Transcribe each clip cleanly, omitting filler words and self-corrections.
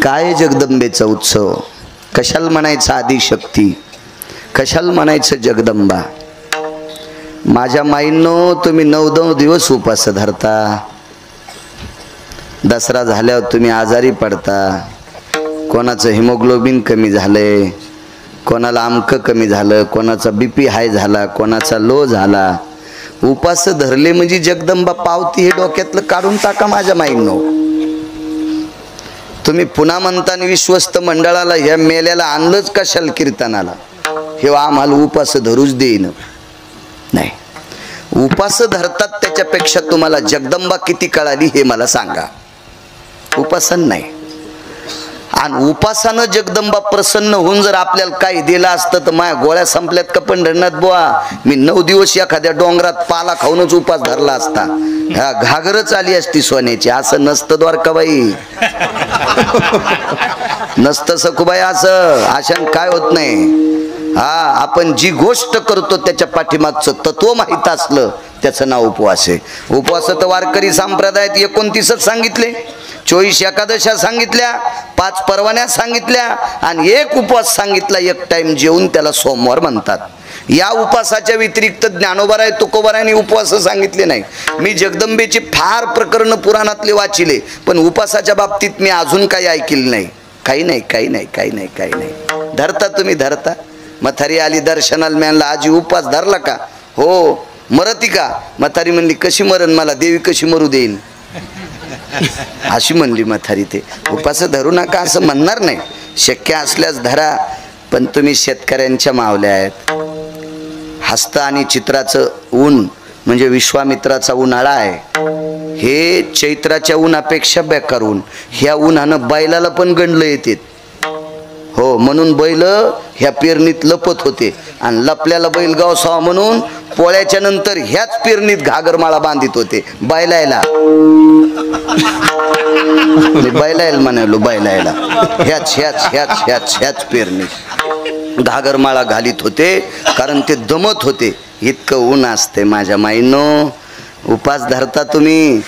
काय जगदंबेचा उत्सव, कशाला म्हणायचं आदिशक्ती, कशाला म्हणायचं जगदंबा। माझ्या माईंनो, तुम्ही 9 दिवस उपास धरता, दसरा झाल्यावर तुम्ही आजारी पडता, कोणाचं हिमोग्लोबिन कमी झालंय, कोणाला आमक कमी झालं, कोणाचा बीपी हाय झाला, कोणाचा लो झाला। उपास धरले म्हणजे जगदंबा पावती हे डोक्यातलं काढून टाका माझ्या माईंनो। तुम्ही पुन्हा म्हणताना विश्वस्त मंडळाला ह्या मेल्याला आणलंच कशाला कीर्तनाला, हे आम्हाला उपास धरूच देईन नाही। उपास धरतात त्याच्यापेक्षा तुम्हाला जगदंबा किती कळाली हे मला सांगा। उपासन नाही, आणि उपासानं जगदंबा प्रसन्न होऊन जर आपल्याला काही दिलं असतं तर माझ्या गोळ्या संपल्यात का पंढरनाथ बुवा, मी 9 दिवस एखाद्या डोंगरात पाला खाऊनच उपास धरला असता, ह्या घागरच आली असती सोन्याची। असं नसतं द्वारकाबाई, नसतं सखूबाई, असं आशान काय होत नाही। हा, आपण जी गोष्ट करतो त्याच्या पाठीमागचं तत्व माहित असलं त्याचं नाव उपवास आहे। उपवास तर वारकरी संप्रदायात 29च सांगितले, 24 एकादशा सांगितल्या, 5 परवान्या सांगितल्या, आणि एक उपवास सांगितला एक टाइम जेवून, त्याला सोमवार म्हणतात। या उपवासाच्या व्यतिरिक्त ज्ञानोबाराय तुकोबारायांनी उपवास सांगितले नाही। मी जगदंबेचे फार प्रकरण पुराणातले वाचिले, पण उपवासाच्या बाबतीत मी अजून काही ऐकले नाही। काही नाही, काही नाही, काही नाही, काही नाही। धरता तुम्ही, धरता। म्हातारी आली दर्शनाला, म्हणला आजी उपवास धरला का? हो। मरती का? म्हातारी म्हणली कशी मरण, मला देवी कशी मरू देईन अशी म्हणली म्हातारी। ते उपास धरू नका असं म्हणणार नाही, शक्य असल्यास धरा, पण तुम्ही शेतकऱ्यांच्या मावल्या आहेत। हस्त आणि चित्राचं ऊन म्हणजे विश्वामित्राचा उन्हाळा आहे, हे चैत्राच्या उन्हापेक्षा बेकार ऊन। ह्या उन्हानं बैलाला पण गंडलं येते, हो, म्हणून बैल ह्या पेरणीत लपत होते, आणि लपल्याला बैल गावसावा म्हणून पोळ्याच्या नंतर ह्याच पेरणीत घागरमाळा बांधित होते। बैलायला बैलायला म्हणालो, बैलायला ह्याच ह्याच ह्याच ह्याच ह्याच पेरणीत घागरमाळा घालीत होते, कारण ते दमत होते। इतकं ऊन असते माझ्या माईंनो। उपास धरता तुम्ही,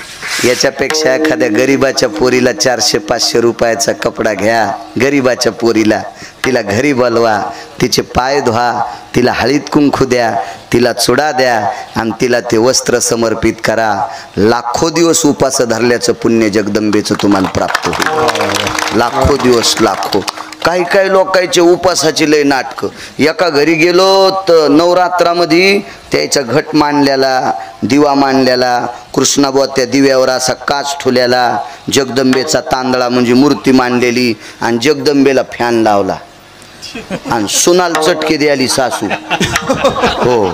याच्यापेक्षा एखाद्या गरीबाच्या पोरीला 400-500 रुपयाचा कपडा घ्या, गरीबाच्या पोरीला, तिला घरी बोलवा, तिचे पाय धुवा, तिला हळीत कुंकू द्या, तिला चुडा द्या, आणि तिला ते वस्त्र समर्पित करा। लाखो दिवस उपास धरल्याचं पुण्य जगदंबेचं तुम्हाला प्राप्त होईल। लाखो दिवस, लाखो। काही काही लोकांचे उपासाची लय नाटक। एका घरी गेलो तर नवरात्रामध्ये त्याचा घट मांडलेला, दिवा मांडलेला, कृष्णाबुवा त्या दिव्यावर असा काच ठेवलेला, जगदंबेचा तांदळा म्हणजे मूर्ती मांडलेली, आणि जगदंबेला फॅन लावला, आणि सुनाल चटके द्याली सासू। हो,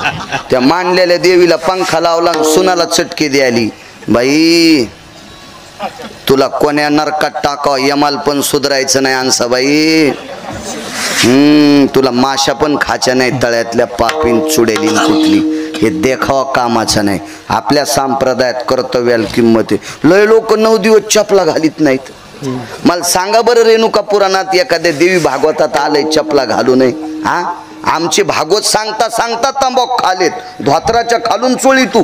त्या मांडलेल्या देवीला पंखा लावला आणि सुनाला चटके द्याली। बाई, तुला कोण्या नरकात टाकाव यमाल पण सुधरायचं नाही अंसाबाई। तुला माशा पण खाच्या नाही, तळ्यातल्या पापीन चुडेली कुठली, हे देखावा कामाचं नाही। आपल्या संप्रदायात कर्तव्याला किंमत आहे। लय लोक 9 दिवस चपला घालीत नाहीत। मला सांगा बरं, रेणुका पुराणात एखाद्या देवी भागवतात आलंय चपला घालू नये? हा, आमचे भागवत सांगता सांगता तंबाखू खालेत, धोत्राच्या खालून चोळी तू,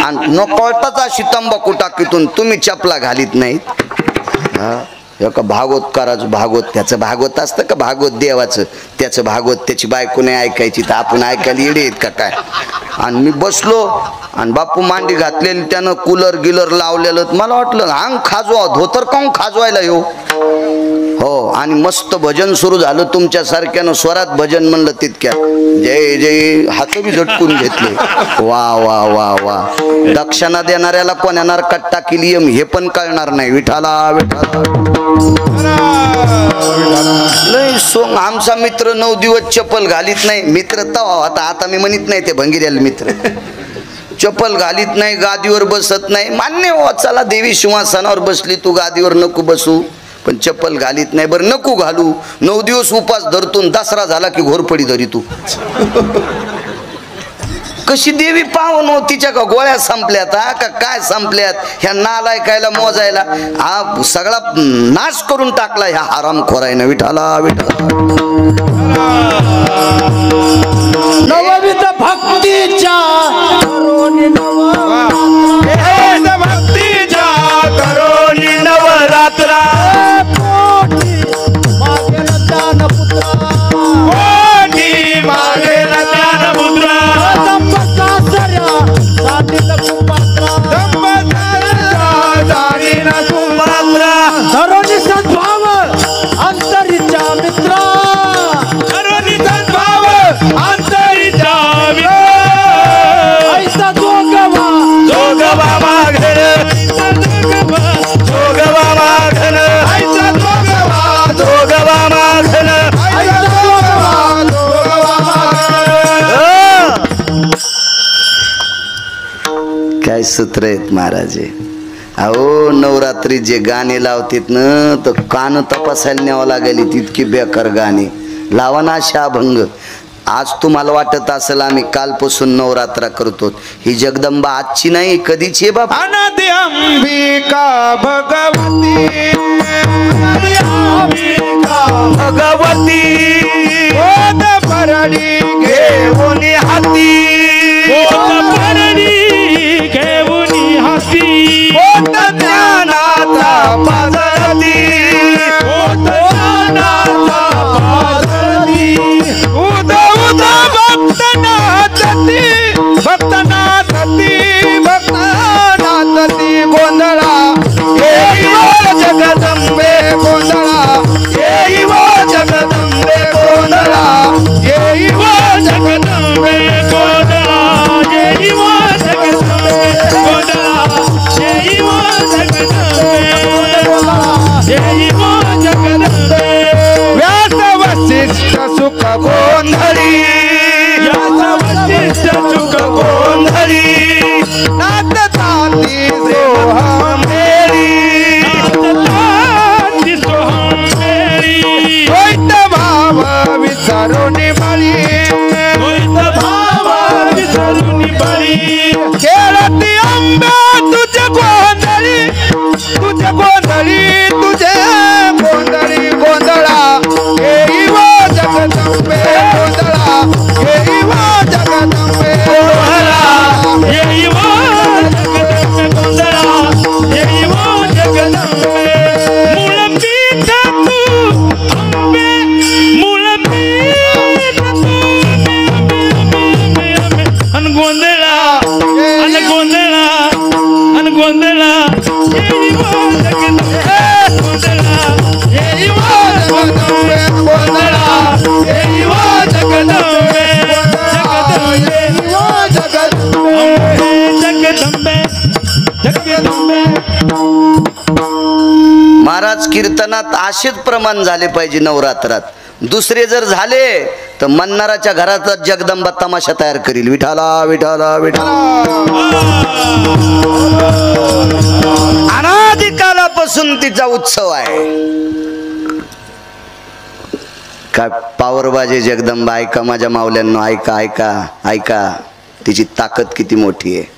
आणि नकळताच अशी तंबाखू टाकीतून तुम्ही चपला घालीत नाहीत। हा, एका भागवतकाराचं भागवत, त्याचं भागवत असतं का भागवत देवाचं, त्याचं भागवत त्याची बायको नाही ऐकायची तर आपण ऐकायला येडे आहेत का काय? आणि मी बसलो, आणि बापू मांडी घातलेली, त्यानं कूलर गिलर लावलेलं, मला वाटलं अंग खाजवा, धोतर काऊन खाजवायला येऊ? हो, आणि मस्त भजन सुरू झालं तुमच्यासारख्यानं, स्वरात भजन म्हणलं तितक्यात जय जय, हात बी झटकून घेतले। वा वा वा वा। दक्षिणा देणाऱ्याला कोण्या नरकात टाकील यम हे पण कळणार नाही। विठाला विठाला लय सोंग। आमचा मित्र 9 दिवस चप्पल घालीत नाही, मित्र तवा आता, आता मी म्हणत नाही ते भंगिऱ्याला मित्र, चप्पल घालीत नाही, गादीवर बसत नाही। मान्य हो, चला देवी सिंहासनावर बसली, तू गादीवर नको बसू, पण चप्पल घालीत नाही। बरं नको घालू, 9 दिवस उपास धरतो, दसरा झाला की घोरपडी धरी तू। कशी देवी पावन हो, तिच्या का गोळ्या संपल्यात का काय संपल्यात? ह्या नालायकायला मोजायला हा सगळा नाश करून टाकला ह्या हरामखोरायनं। विठाला विठाला। नवविध भक्तीच्या भक्तीच्या करोनी नवरात्रा धरोनी सद्भाव अंतरीच्या मित्रा धरोनी सद्भाव अंतरीच्या ऐसा जोगवा मागण जोगवा मागण ऐसा जोगवा मागण काय सूत्र आहेत महाराज. अहो नवरात्री जे गाणे लावतात ना तर कान तपासायला न्यावं लागेल तितकी बेकार गाणे लावा ना अशा अभंग. आज तुम्हाला वाटत असेल आम्ही कालपासून नवरात्रा करतो, ही जगदंबा आजची नाही कधीची आहे बाबा. अनादि अंबिका भगवती भगवती ओद परडी घेऊन हाती ओद परडी घेऊन हाती ओद ज्ञानाचा पाजरती ओद ज्ञानाचा पाजरती उद उद भक्तनाथती भक्तनाथती भक्तनाथती गोंधळा येई जगदंबे गोंधळा येई जगदंबे गोंधळा येई जगदंबे गोंधळा येई जगदंबे गोंधळा येई जगदंबे गोंधळा येई जगदंबे व्यास वसिष्ठ सुख गोंधळी व्यास वसिष्ठ सुख गोंधळी नाथ ताती सोहम मेरी ताती सोहम मेरी होईत भाव विसरुनी बळी होईत भाव विसरुनी बळी खेळती अंबा तुझे गोंधळी तुझे गोंधळी तुझे गोंधळी गोंधळा येई जगदंबे गोंधळा येई जगदंबे गोंधळा येई जगदंबे गोंधळा येई जगदंबे मूलपीठ तू अंबे मूलपीठ तू अन गोंधळा अन गोंधळा अन गोंधळा येई जगदंबे गोंधळा येई जगदंबे गोंधळा येई जगदंबे जगदंबे जगदंबे. महाराज कीर्तनात असेच प्रमाण झाले पाहिजे नवरात्रात. दुसरे जर झाले तर मन्नाराच्या घरातच जगदंबा तमाशा तयार करील. विठाला विठाला विठाला. अनादिकालापासून तिचा उत्सव आहे. काय पावरबाजे जगदंबा. ऐका माझ्या मावल्यांनो, ऐका ऐका ऐका. तिची ताकद किती मोठी आहे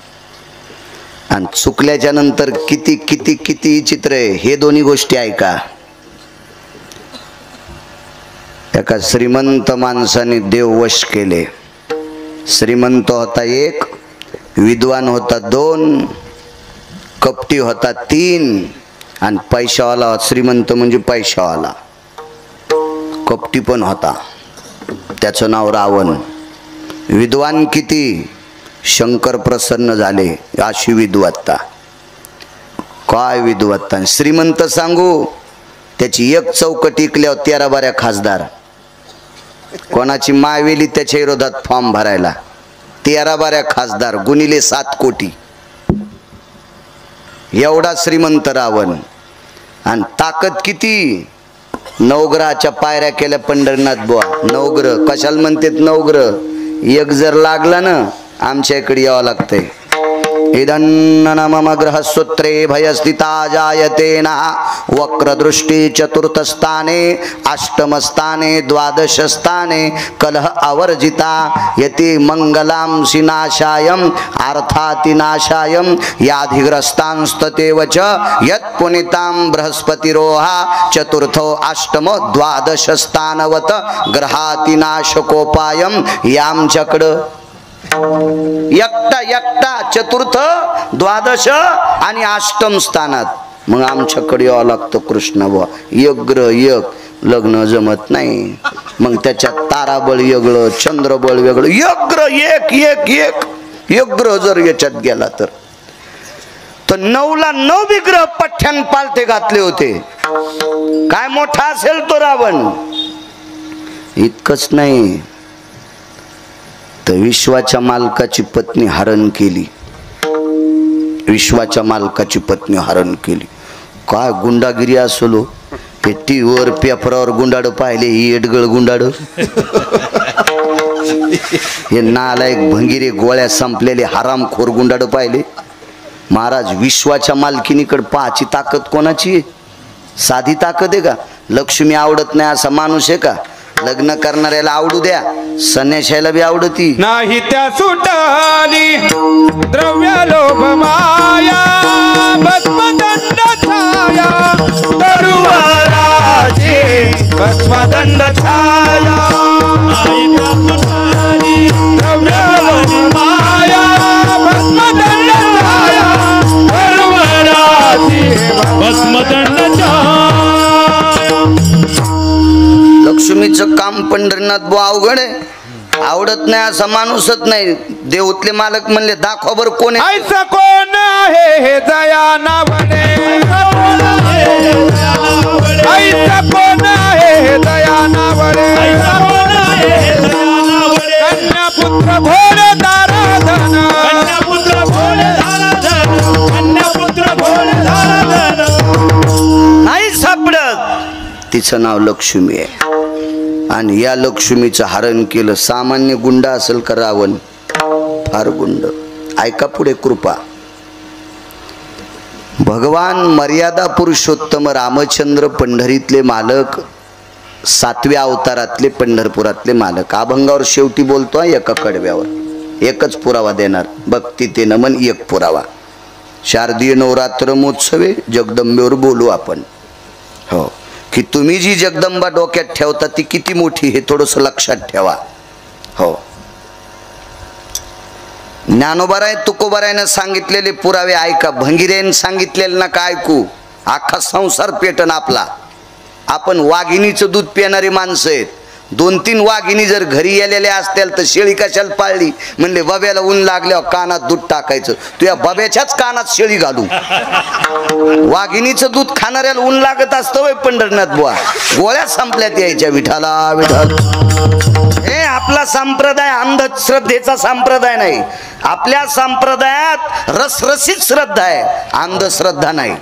आणि चुकल्याच्या नंतर किती किती किती चित्र आहे. हे दोन्ही गोष्टी ऐका. एका श्रीमंत माणसाने देव वश केले. श्रीमंत होता एक, विद्वान होता दोन, कपटी होता तीन आणि पैशावाला. श्रीमंत म्हणजे पैशावाला. कपटी पण होता, त्याचं नाव रावण. विद्वान किती? शंकर प्रसन्न झाले. अशी विद्वत्ता. काय विद्वत्ता. श्रीमंत सांगू, त्याची एक चौकट इकल्यावर 13-12 खासदार. कोणाची मावेली त्याच्या विरोधात फॉर्म भरायला. 13-12 खासदार गुणिले 7 कोटी. एवढा श्रीमंत रावण. आणि ताकद किती? नवग्रहाच्या पायऱ्या केल्या पंढरनाथ बुवा. नवग्रह कशाला म्हणतात? नवग्रह एक जर लागला ना आमच्या इकडे यावं लागतंय. इदन्न ग्रहसूत्रे भयस्थिता जायते ना वक्रदृष्टी चतुर्थस्थाने अष्टमस्थाने द्वादशस्थाने कलह आवर्जिता यति मंगलांसि नाशायम अर्थातिनाशायम याधिग्रस्तांस्ततेव च यत्पुनितां बृहस्पतिरोहा चतुर्थो अष्टमो द्वादशस्थानवत ग्रहातिनाशकोपायम यामचक्र. एकटा एकटा चतुर्थ द्वादश आणि अष्टम स्थानात. मग आमच्याकडे यावं लागतं कृष्ण बुवा. एक ग्रह एक, लग्न जमत नाही. मग त्याच्यात ताराबळ वेगळं, चंद्रबळ वेगळं. एक ग्रह एक एक एक एक ग्रह जर याच्यात गेला तर 9ला 9 विग्रह पठ्ठ्यान पालथे घातले होते. काय मोठा असेल तो रावण. इतकंच नाही तर विश्वाच्या मालकाची पत्नी हरण केली. विश्वाच्या मालकाची पत्नी हरण केली. काय गुंडागिरी असलो. हे टीव्हीवर पेपरावर गुंडाड पाहिले. ही एडगळ गुंडाड. हे नालायक भंगिरे गोळ्या संपलेले हरामखोर गुंडाड पाहिले. महाराज विश्वाच्या मालकीनीकडे पाहाची ताकद कोणाची? साधी ताकद आहे का? लक्ष्मी आवडत नाही असा माणूस आहे का? लग्न करणाऱ्याला आवडू द्या, संन्याशाला बी आवडती नाही. त्या सुटाली द्रव्य लोभ माया भस्मदंड छाया तरुवराची भस्मदंड छाया. नाही त्या सुटाली द्रव्य लोभ माया भस्मदंड छाया तरुवराची भस्मदंड छाया. लक्ष्मीचं काम पंढरीनाथ बुवा अवघड आहे. आवडत नाही असा माणूसच नाही. देऊतले मालक म्हणले दाखवा बरं कोण आहे. ऐसा कोण आहे हे दया नावणे. ऐसा कोण आहे हे दया नावणे. कन्या पुत्र भोळे दाराधन. कन्या पुत्र भोळे दाराधन. कन्या पुत्र भोळे दाराधन. नाही सापडत. तिचं नाव लक्ष्मी आहे आणि या लक्ष्मीचं हरण केलं. सामान्य गुंड असेल का रावण? फार गुंड. ऐका पुढे कृपा. भगवान मर्यादा पुरुषोत्तम रामचंद्र पंढरीतले मालक, 7व्या अवतारातले पंढरपुरातले मालक. अभंगावर शेवटी बोलतो एका कडव्यावर एकच पुरावा देणार. भक्ती ते नमन एक पुरावा. शारदीय नवरात्र महोत्सवे जगदंबेवर बोलू आपण. हो की तुम्ही जी जगदंबा डोक्यात ठेवता ती किती मोठी हे थोडंसं लक्षात ठेवा. हो ज्ञानोबाराय तुकोबारायनं सांगितलेले पुरावे ऐका. भंगिरेनं सांगितलेलं ना काय ऐकू. अख्खा संसार पेटन आपला. आपण वाघिणीचं दूध पिणारी माणसं आहेत. 2-3 वाघिणी जर घरी आलेल्या असतील तर शेळी कशाला पाळली? म्हणले बब्याला ऊन लागल्यावर कानात दूध टाकायचं. तुझ्या बब्याच्याच कानात शेळी घालू. वाघिणीचं दूध खाणाऱ्याला ऊन लागत असतं वय पंढरनाथ बुवा. गोळ्या संपल्यात यायच्या. विठाला विठाल. हे आपला संप्रदाय अंधश्रद्धेचा संप्रदाय नाही. आपल्या संप्रदायात रसरशीत श्रद्धा आहे, अंधश्रद्धा नाही.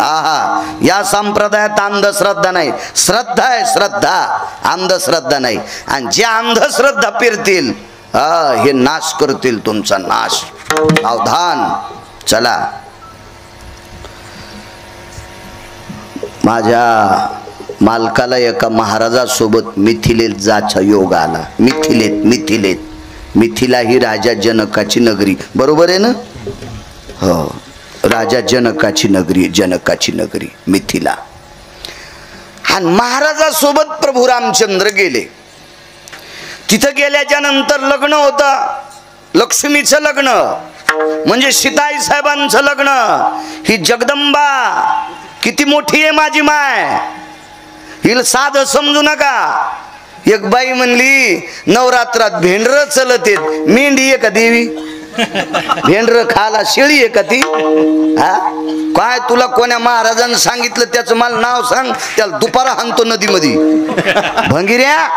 आहा या संप्रदायात अंधश्रद्धा नाही. श्रद्धा आहे श्रद्धा, अंधश्रद्धा नाही. आणि ज्या अंधश्रद्धा पेरतील हे नाश करतील तुमचा नाश. सावधान. चला माझ्या मालकाला एका महाराजासोबत मिथिलेत जायचा योग आला. मिथिला ही राजा जनकाची नगरी. बरोबर आहे ना? हो राजा जनकाची नगरी मिथिला. आणि महाराजासोबत प्रभू रामचंद्र गेले. तिथं गेल्याच्या नंतर लग्न होतं. लक्ष्मीचं लग्न म्हणजे सीताई साहेबांचं लग्न. ही जगदंबा किती मोठी आहे माझी माय. हिला साधं समजू नका. एक बाई म्हणली नवरात्रात भेंडर चलते. मेंढी आहे का देवी? भेंडर खाला शेळी आहे का ती? हा काय तुला कोण्या महाराजांनी सांगितलं त्याचं मला नाव सांग. त्याला दुपारा हाणतो नदीमध्ये. भंगिऱ्या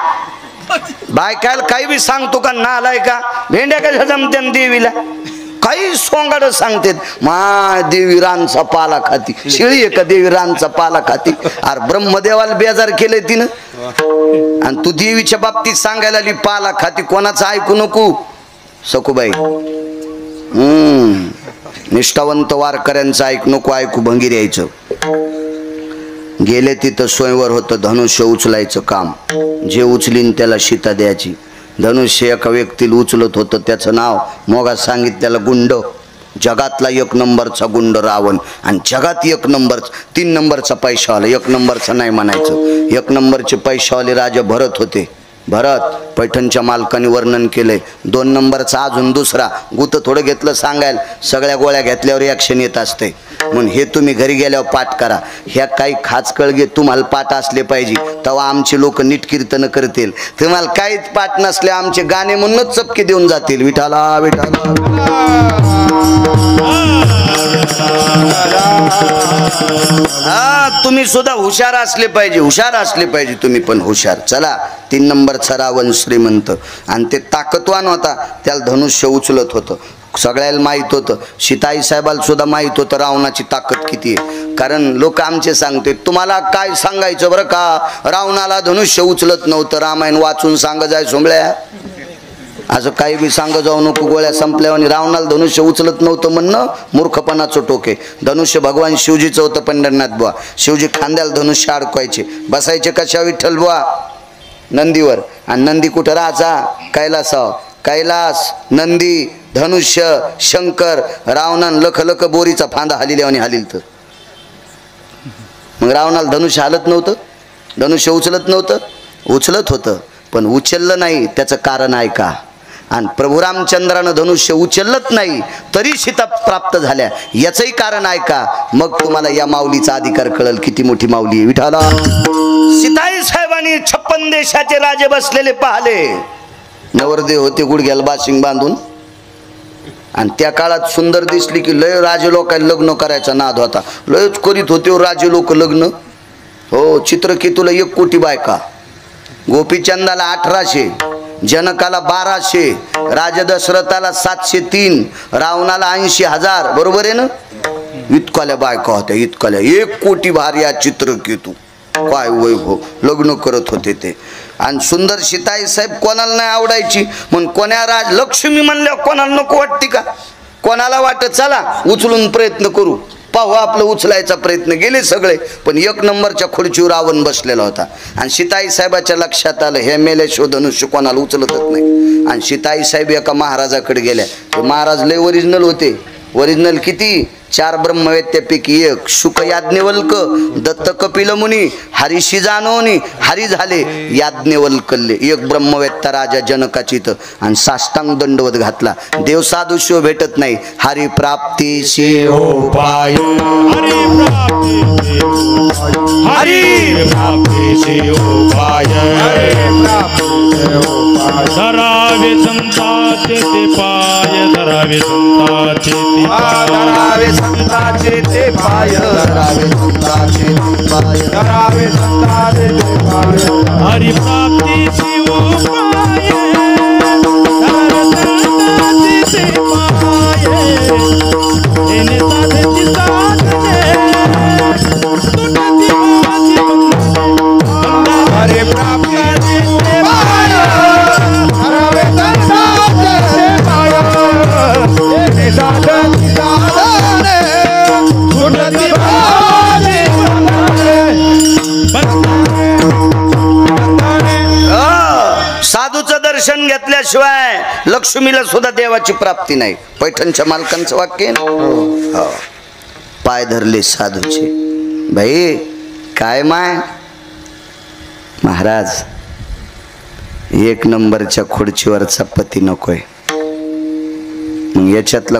बायकायला काही बी सांगतो का? नालाय का? भेंड्या कशा जमत्या देवीला? काही सोंगाड सांगतात. मा देवी रानचा पाला खाती. शेळी आहे का देवी रानचा पाला खाती? अरे ब्रह्मदेवाला बेजार केलंय तिनं. आणि तू देवीच्या बाबतीत सांगायला आली पाला खाती. कोणाचं ऐकू नको सखूबाई. निष्ठावंत वारकऱ्यांचं ऐकू नको. ऐकू भंगीर यायचं. गेले तिथं स्वयंवर होतं. धनुष्य उचलायचं काम. जे उचलीन त्याला सीता द्यायची. धनुष्य एका व्यक्तीला उचलत होतं. त्याचं नाव मोगा सांगितलं त्याला गुंड. जगातला 1 नंबरचा गुंड रावण. आणि जगात 1 नंबर 3 नंबरचा पैशावाला. 1 नंबरचा नाही म्हणायचं. 1 नंबरचे पैशावाले राजा भरत होते. भरत पैठणच्या मालकाने वर्णन केलंय. 2 नंबरचा अजून दुसरा. गुत थोडं घेतलं सांगायला. सगळ्या गोळ्या घेतल्यावर ॲक्शन येत असते. म्हणून हे तुम्ही घरी गेल्यावर पाठ करा. ह्या काही खाचकळगे तुम्हाला पाठ असले पाहिजे तेव्हा आमचे लोक नीट कीर्तन करतील. तुम्हाला काहीच पाठ नसले आमचे गाणे म्हणूनच चपके देऊन जातील. विठाला विठाला. हा तुम्ही सुद्धा हुशार असले पाहिजे, हुशार असले पाहिजे तुम्ही पण हुशार. चला 3 नंबरचा रावण श्रीमंत आणि ते ताकदवान होता, त्याला धनुष्य उचलत होतं. सगळ्याला माहीत होतं, सीताई साहेबाला सुद्धा माहीत होतं रावणाची ताकद किती आहे. कारण लोक आमचे सांगते, तुम्हाला काय सांगायचं बरं का, रावणाला धनुष्य उचलत नव्हतं, रामायण वाचून सांग जाय सोंबळ्या. असं काही बी सांग जाऊ नको, गोळ्या संपल्यावर. आणि रावणाला धनुष्य उचलत नव्हतं म्हणणं मूर्खपणाचं टोके. धनुष्य भगवान शिवजीचं होतं पंढरनाथ बुवा. शिवजी खांद्याला धनुष्य अडकवायचे, बसायचे कशा विठ्ठल बुवा नंदीवर. आणि नंदी कुठं राहायचा, कैलासाव. कैलास, नंदी, धनुष्य, शंकर. रावणानं लख लख बोरीचा फांदा हलिल्याने हलील तर मग रावणाला धनुष्य हालत नव्हतं, धनुष्य उचलत नव्हतं. उचलत होतं पण उचललं नाही, त्याचं कारण आहे का. आणि प्रभू रामचंद्रानं धनुष्य उचलत नाही तरी सीता प्राप्त झाल्या, याचंही कारण आहे का. मग तुम्हाला या माऊलीचा अधिकार कळल, किती मोठी माऊली आहे विठाला. सीताई साहेबांनी 56 देशाचे राजे बसलेले पाहिले. नवरदेव होते गुडघ्याला बाशिंग बांधून. आणि त्या काळात सुंदर दिसली की लय राजे लोकांना लग्न करायचा नाद होता, लयच करीत होते राजे लोक लग्न. हो, चित्रकेतूला 1 कोटी बायका, गोपीचंदाला 1800, जनकाला 1200, राजा दशरथाला 703, रावणाला 80,000. बरोबर आहे ना. इतकाल्या बायका होत्या, इतकाल्या 1 कोटी भार्या चित्रकेतू. काय वैभव, लग्न करत होते ते. आणि सुंदर सीताई साहेब कोणाला नाही आवडायची, म्हणून कोण्या राज लक्ष्मी म्हणल्यावर कोणाला नको वाटते का. कोणाला वाटत चला उचलून प्रयत्न करू, पाहू आपलं उचलायचा प्रयत्न. गेले सगळे, पण 1 नंबरच्या खुर्चीवर रावण बसलेला होता. आणि सीताई साहेबाच्या लक्षात आलं, हे मेल्याशिवाय धनुष्य कोणाला उचलतच नाही. आणि सीताई साहेब एका महाराजाकडे गेल्या. ते महाराज लय ओरिजिनल होते. ओरिजिनल किती, 4 ब्रह्मवेत्यापैकी 1 शुक याज्ञवल्क, दत्त कपिल मुनी, हरिशी जानोनी, हरी झाले याज्ञवल्कल्ले. 1 ब्रह्मवेत्ता राजा जनकाची इथं. आणि साष्टांग दंडवत घातला. देव साधू शिव भेटत नाही, हरी प्राप्तीशी उपाय, हरी प्राप्तीशी उपाय, धरावे संताचे ते पाय, धरावे संताचे ते पाय, धरावे संताचे ते पाय, धरावे संताचे ते पाय, धरावे संताचे ते पाय, हरी प्राप्तीची उपाय, धरावे संताचे ते पाय, येणे साधेची साधने, तुटती माझी हरी प्राप्तीची उपाय, धरावे संताचे ते पाय, येणे साधेची साधने, तुटती माझी साधूचं दर्शन घेतल्याशिवाय लक्ष्मीला सुद्धा देवाची प्राप्ती नाही. पैठणच्या मालकांचं वाक्य आहे ना. हो, पाय धरले साधूचे. भाई काय माय महाराज, 1 नंबरच्या खुर्चीवरचा पती नकोय. मग याच्यातला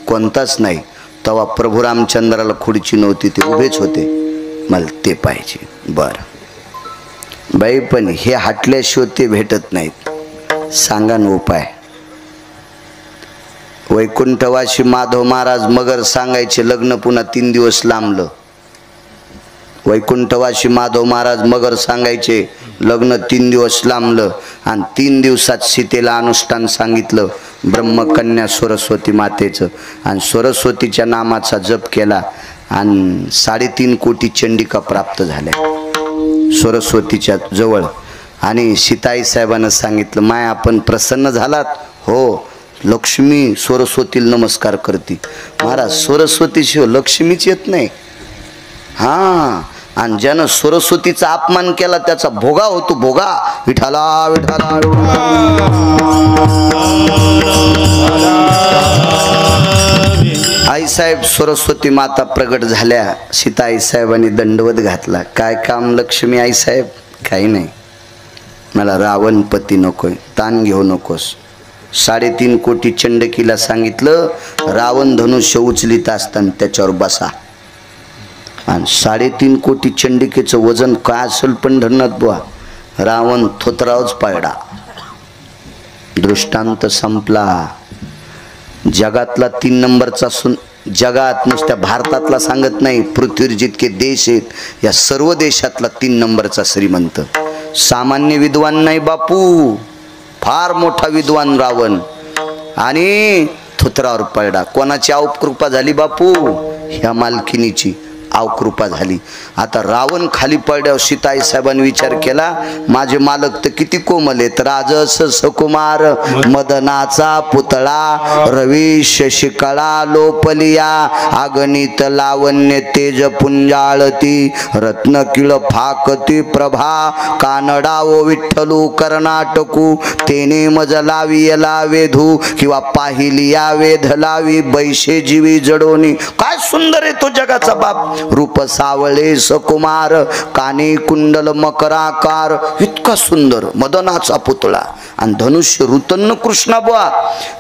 कोणताच नाही. तेव्हा प्रभू रामचंद्राला खुर्ची नव्हती, ते उभेच होते. मला ते पाहिजे. बरं बाई, पण हे हटल्याशिवाय ते भेटत नाहीत. सांगा ना उपाय. वैकुंठवासी माधव महाराज मगर सांगायचे, लग्न पुन्हा 3 दिवस लांबलं. वैकुंठवासी माधव महाराज मगर सांगायचे, लग्न 3 दिवस लांबलं. आणि 3 दिवसात सीतेला अनुष्ठान सांगितलं ब्रह्मकन्या सरस्वती मातेचं. आणि सरस्वतीच्या नामाचा जप केला आणि 3.5 कोटी चंडिका प्राप्त झाल्या सरस्वतीच्या जवळ. आणि सीताई साहेबांना सांगितलं, माय आपण प्रसन्न झालात. हो, लक्ष्मी सरस्वतीला नमस्कार करते. महाराज सरस्वतीशिवाय लक्ष्मीच येत नाही. हां, आणि ज्यानं सरस्वतीचा अपमान केला त्याचा भोगा होतो. भोगा विठाला विठाला. आई साहेब सरस्वती माता प्रगट झाल्या. सीताई साहेबांनी दंडवत घातला. काय काम लक्ष्मी आई साहेब? काही नाही, मला रावण पती नकोय, ताण घेऊ नकोस. 3.5 कोटी चंडकीला सांगितलं, रावण धनुष्य उचलीत असताना त्याच्यावर बसा. आणि 3.5 कोटी चंडिकेचं वजन काय असेल पंढरनाथ बुवा. रावण थोतरावच पायडा. दृष्टांत संपला. जगातला 3 नंबरचा जगात नुसत्या भारतातला सांगत नाही, पृथ्वीवर जितके देश आहेत या सर्व देशातला 3 नंबरचा श्रीमंत. सामान्य विद्वान नाही बापू, फार मोठा विद्वान रावण. आणि थुत्रावर पडला. कोणाची अवकृपा झाली बापू? ह्या मालकिनीची अवकृपा झाली. आता रावण खाली पडल्यावर सीताई साहेबांनी विचार केला, माझे मालक तर किती कोमल आहेत. राजस सकुमार मदनाचा पुतळा, रवी शशिकळा लोपलिया, अगणित लावण्य तेज पुंजाळती, रत्न किळ फाकती प्रभा, कानडा ओ विठ्ठलू कर्नाटकू, तेने मज लावी यला वेधू, किंवा पाहिली या वेध लावी बैशे जीवी जडोनी. काय सुंदर आहे तो जगाचा बाप. रूप सावळे सकुमार, काने कुंडल मकराकार, इतका सुंदर मदनाचा पुतळा आणि धनुष्य ऋतन्न कृष्णा बुवा.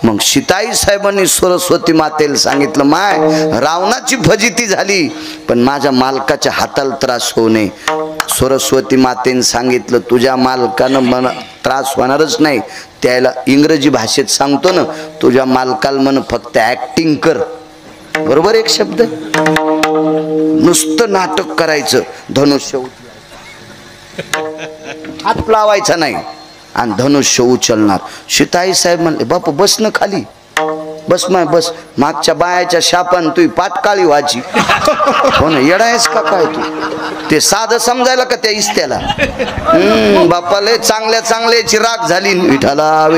मग सीताई साहेबांनी सरस्वती मातेला सांगितलं, माय रावणाची फजिती झाली पण माझ्या मालकाच्या हाताला त्रास होऊ नये. सरस्वती मातेने सांगितलं, तुझ्या मालकानं मन त्रास होणारच नाही. त्याला इंग्रजी भाषेत सांगतो ना, तुझ्या मालकाला म्हण फक्त ऍक्टिंग कर. बरोबर एक शब्द, नुसतं नाटक करायचं, धनुष्य हात लावायचा नाही आणि धनुष्य उचलणार. सीताई साहेब म्हणले, बापू बस न खाली, बस माय बस. मागच्या बायाच्या शापान तुही पाटकाळी व्हायची. हो ना, येडायस का काय तू? ते साधं समजायला का त्या इस्त्याला? बापाले चांगल्या चांगल्याची राग झाली. विठाला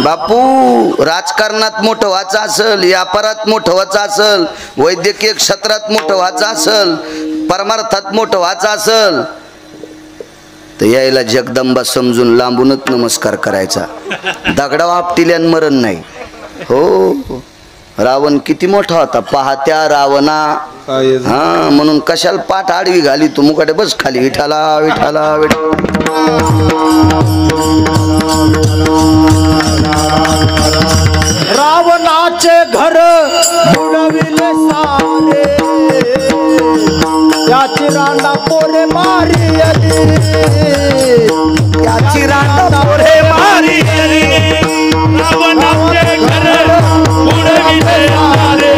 बापू, राजकारणात मोठं व्हायचं असेल, व्यापारात मोठं व्हायचं असेल, वैद्यकीय क्षेत्रात मोठं व्हायचं असेल, परमार्थात मोठं व्हायचं असेल तर यायला जगदंबा समजून लांबूनच नमस्कार करायचा. दगडा आपटिल्यान मरण नाही. हो, रावण किती मोठा होता पाहत्या रावणा. हा, म्हणून कशाला पाठ आडवी घाली तू? मुकाटे बस खाली. विठाला विठाला रावणाचे घर बुडविले सारे, त्याची रांडा पोरे मारी आली, त्याची रांडा पोरे मारी आली. रावणाचे घर बुडविले सारे,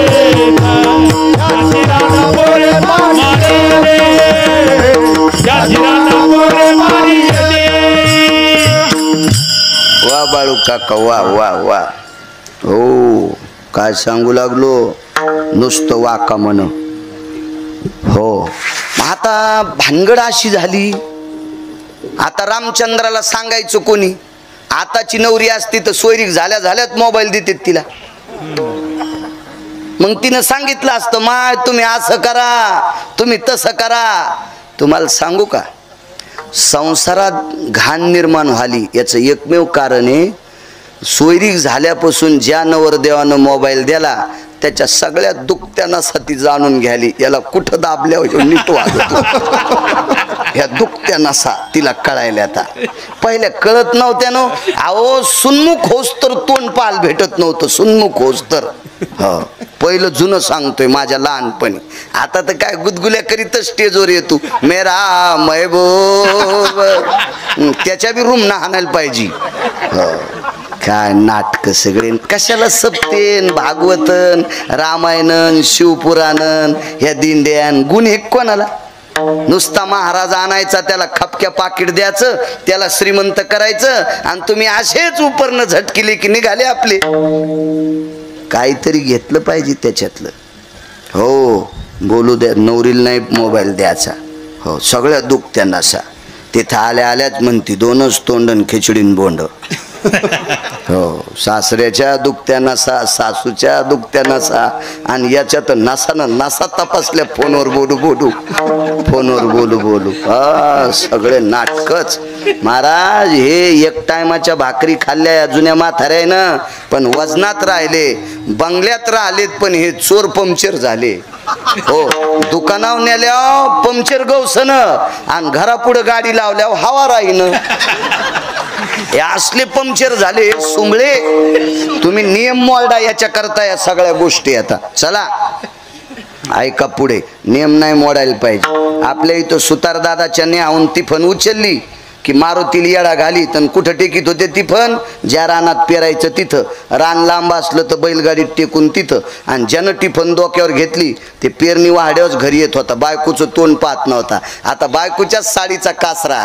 त्याची रांडा पोरे मारी आली, त्याची रांडा पोरे मारी आली. वा बाळू काका, वा वा वा. हो, काय सांगू लागलो, नुसतं वाका म्हण. हो, आता भानगड अशी झाली, आता रामचंद्राला सांगायचं कोणी? आताची नवरी असती तर सोयरीक झाल्या झाल्यात मोबाईल देतात तिला. मग तिनं सांगितलं असतं, माय तुम्ही असं करा, तुम्ही तसं करा. तुम्हाला सांगू का, संसारात घाण निर्माण व्हाली याचं एकमेव कारण आहे, सोयरीक झाल्यापासून ज्या नवरदेवानं मोबाईल दिला त्याच्या सगळ्या दुखत्या नसा जाणून घ्याली. याला कुठं दाबल्यावर नीट वाजतो. ह्या दुखत्या नसा तिला कळायला. आता पहिल्या कळत नव्हत्या ना. अहो, सुन्मुख होस तर तोंड पाल भेटत नव्हतं. सुन्मुख होस तर. हो, पहिलं जुनं सांगतोय माझ्या लहानपणी. आता तर काय गुदगुल्या करीतच स्टेजवर येतो, मेरा महबूब. त्याच्या बी रूम ना हाणायला पाहिजे. हो, काय नाटक सगळे. कशाला सप्तेन भागवतन रामायणन शिवपुराणन ह्या दिंड्यान. गुण हे कोणाला? नुसता महाराज आणायचा, त्याला खपक्या पाकिट द्यायचं, त्याला श्रीमंत करायचं आणि तुम्ही असेच उपरनं झटकिले की निघाले आपले. काहीतरी घेतलं पाहिजे त्याच्यातलं. हो, बोलू द्या, नवरीला नाही मोबाईल द्यायचा. हो, सगळ्या दुखत्या नसा तिथं आल्या आल्याच म्हणती, दोनच तोंडन खिचडीन बोंड. हो, सासऱ्याच्या दुखत्या नसा, सासूच्या दुखत्या नसा आणि याच्यात नसानं नसा तपासल्या. फोनवर बोलू बोलू, फोनवर बोलू बोलू. हा, सगळे नाटकच. महाराज, हे एक टायमाच्या भाकरी खाल्ल्या या जुन्या म्हाताऱ्यानं, पण वजनात राहिले, बंगल्यात राहिलेत, पण हे चोर पंक्चर झाले. हो, दुकानावर नेल्या पंक्चर गवसन आणि घरापुढे गाडी लावल्यावर हवा राहीन. हे असले पंक्चर झाले सुंबळे. तुम्ही नियम मोडा याच्या करता या सगळ्या गोष्टी. आता चला ऐका पुढे, नियम नाही मोडायला पाहिजे. आपल्या इथं सुतार दादाच्या न्याहून टिफन उचलली की मारुतीला येडा घालीत आणि कुठं टेकीत होते तिफन, ज्या रानात पेरायचं तिथं, रान लांब असलं तर बैलगाडीत टेकून तिथं, आणि ज्यानं टिफन डोक्यावर घेतली ते पेरणी वाड्यावर घरी येत होता, बायकोचं तोंड पाहत नव्हता. आता बायकोच्याच साडीचा कासरा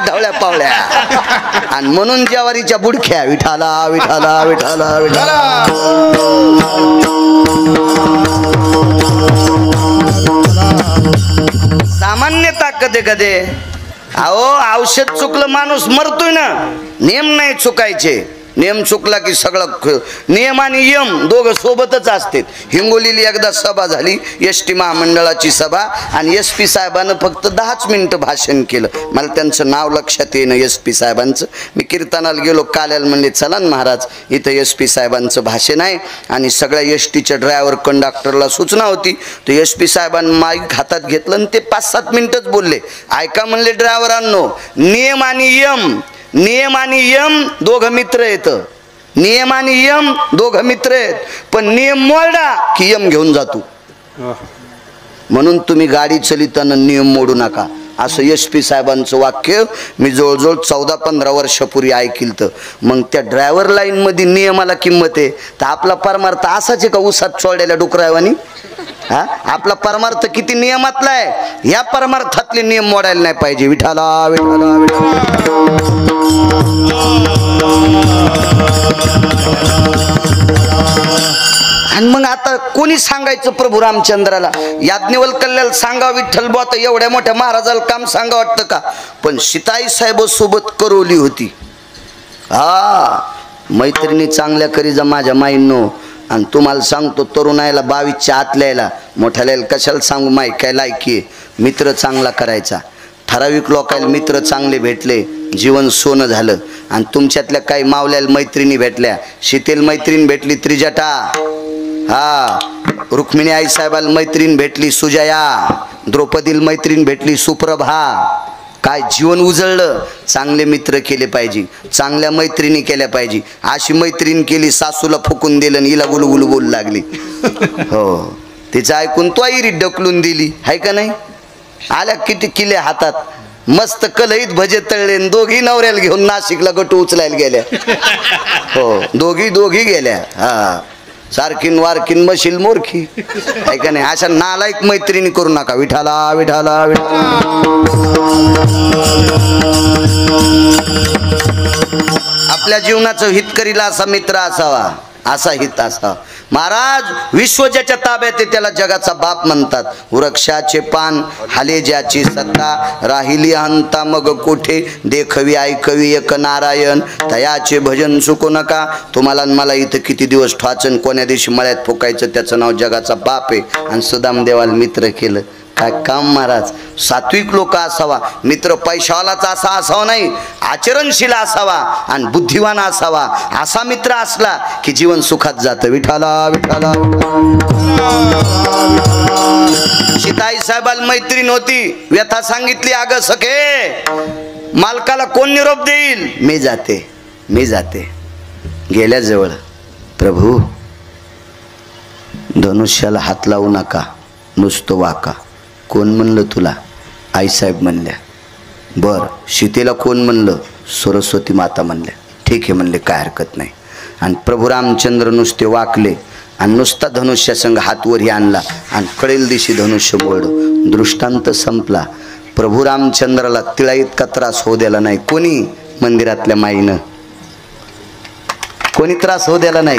ढवळ्या पावळ्या आणि म्हणून ज्वारीच्या बुडख्या विठाला विठाला विठाला विठाला. सामान्यता कधे कधे अहो औषध चुकलं माणूस मरतोय ना, नेम नाही चुकायचे. नेम चुकला की सगळं, नियम आणि यम दोघं सोबतच असतात. हिंगोलीला एकदा सभा झाली, एस टी महामंडळाची सभा, आणि एस पी साहेबानं फक्त 10 मिनिटं भाषण केलं. मला त्यांचं नाव लक्षात येईन एस पी साहेबांचं. मी कीर्तनाला गेलो, काल्याला म्हणले चला ना महाराज इथं एस पी साहेबांचं भाषण आहे, आणि सगळ्या एस टीच्या ड्रायव्हर कंडक्टरला सूचना होती. तर एस पी साहेबांनी माईक हातात घेतलं आणि ते 5-7 मिनिटच बोलले. ऐका म्हणले ड्रायव्हरांनो, नियम आणि यम, नियम आणि यम दोघं मित्र आहेत. नियम आणि यम दोघं मित्र आहेत, पण नियम मोडला की यम घेऊन जातो. म्हणून तुम्ही गाडी चलिताना नियम मोडू नका, असं एस पी साहेबांचं वाक्य मी जवळजवळ 14-15 वर्षापूर्वी ऐकिलं. मग त्या ड्रायव्हर लाईनमध्ये नियमाला किंमत आहे, तर आपला परमार्थ असाच आहे का उसात चोळलेल्या डुकरावानी? हा, आपला परमार्थ किती नियमातला आहे, या परमार्थातले नियम मोडायला नाही पाहिजे. विठाला विठाला विठाला. आणि मग आता कोणी सांगायचं प्रभू रामचंद्राला? याज्ञवल्क्याला सांगा विठ्ठल बुवा, तर एवढ्या मोठ्या महाराजाला काम सांगा वाटतं का? पण सीताई साहेब सोबत करवली होती. हा, मैत्रिणी चांगल्या करी जा माझ्या माईंनो. आणि तुम्हाला सांगतो, तरुणायला 22च्या आतल्याला मोठ्याला कशाला सांगू, माई काय लायकी आहे. मित्र चांगला करायचा. ठराविक लोकायला मित्र चांगले भेटले, जीवन सोनं झालं. आणि तुमच्यातल्या काही मावल्याला मैत्रिणी भेटल्या. शीतेल मैत्रीण भेटली त्रिजटा, हा, रुक्मिणी आई साहेबाला मैत्रीण भेटली सुजया, द्रौपदीला मैत्रीण भेटली सुप्रभा. काय जीवन उजळलं. चांगले मित्र केले पाहिजे, चांगल्या मैत्रिणी केल्या पाहिजे. अशी मैत्रीण केली सासूला फुकून दिलं आणि हिला गुलगुलू बोलू लागली. हो, तिचं ऐकून तो आईरी ढकलून दिली, हाय का नाही? आल्या किती किल्ले हातात, मस्त कलईत भजे तळले, दोघी नवऱ्याला घेऊन नाशिकला गटू उचलायला गेल्या. हो, दोघी गेल्या. हा, सारखीन वारकीन मशील मोरखी, हाय का नाही? अशा नालायक मैत्रिणी करू नका. विठाला विठाला विठाला. आपल्या जीवनाचं हित करीला असा मित्र असावा, असा हित असावा. महाराज, विश्व ज्याच्या ताब्यात आहे त्याला जगाचा बाप म्हणतात. वृक्षाचे पान हाले ज्याची सत्ता, राहिली हंता मग कोठे, देखवी ऐकवी एक नारायण, तयाचे भजन चुकू नका. तुम्हाला मला इथं किती दिवस ठवाचन, कोण्या दिवशी मळ्यात फुकायचं, त्याचं नाव जगाचा बाप आहे. आणि सुदाम देवाला मित्र केलं, काय काम महाराज? सात्विक लोक असावा. मित्र पैशावालाच असा असावा नाही, आचरणशील असावा आणि बुद्धिवान असावा. असा मित्र असला की जीवन सुखात जातं. विठाला विठाला. सीताई साहेबाला मैत्रीण होती, व्यथा सांगितली, अगं सखे मालकाला कोण निरोप देईल? मी जाते, मी जाते. गेल्या जवळ, प्रभू धनुष्याला हात लावू नका, नुसतं वाका. कोण म्हणलं तुला? आईसाहेब म्हणल्या. बर, सीतेला कोण म्हणलं? सरस्वती माता म्हणल्या. ठीक आहे म्हणले, काय हरकत नाही. आणि प्रभू रामचंद्र नुसते वाकले आणि नुसता धनुष्यासंग हात वरही आणला आणि कळेल दिशी धनुष्य मोडलं. दृष्टांत संपला. प्रभू रामचंद्राला तिळा इतका त्रास होऊ द्याला नाही कोणी, मंदिरातल्या माईनं. कोणी त्रास होऊ द्याला नाही,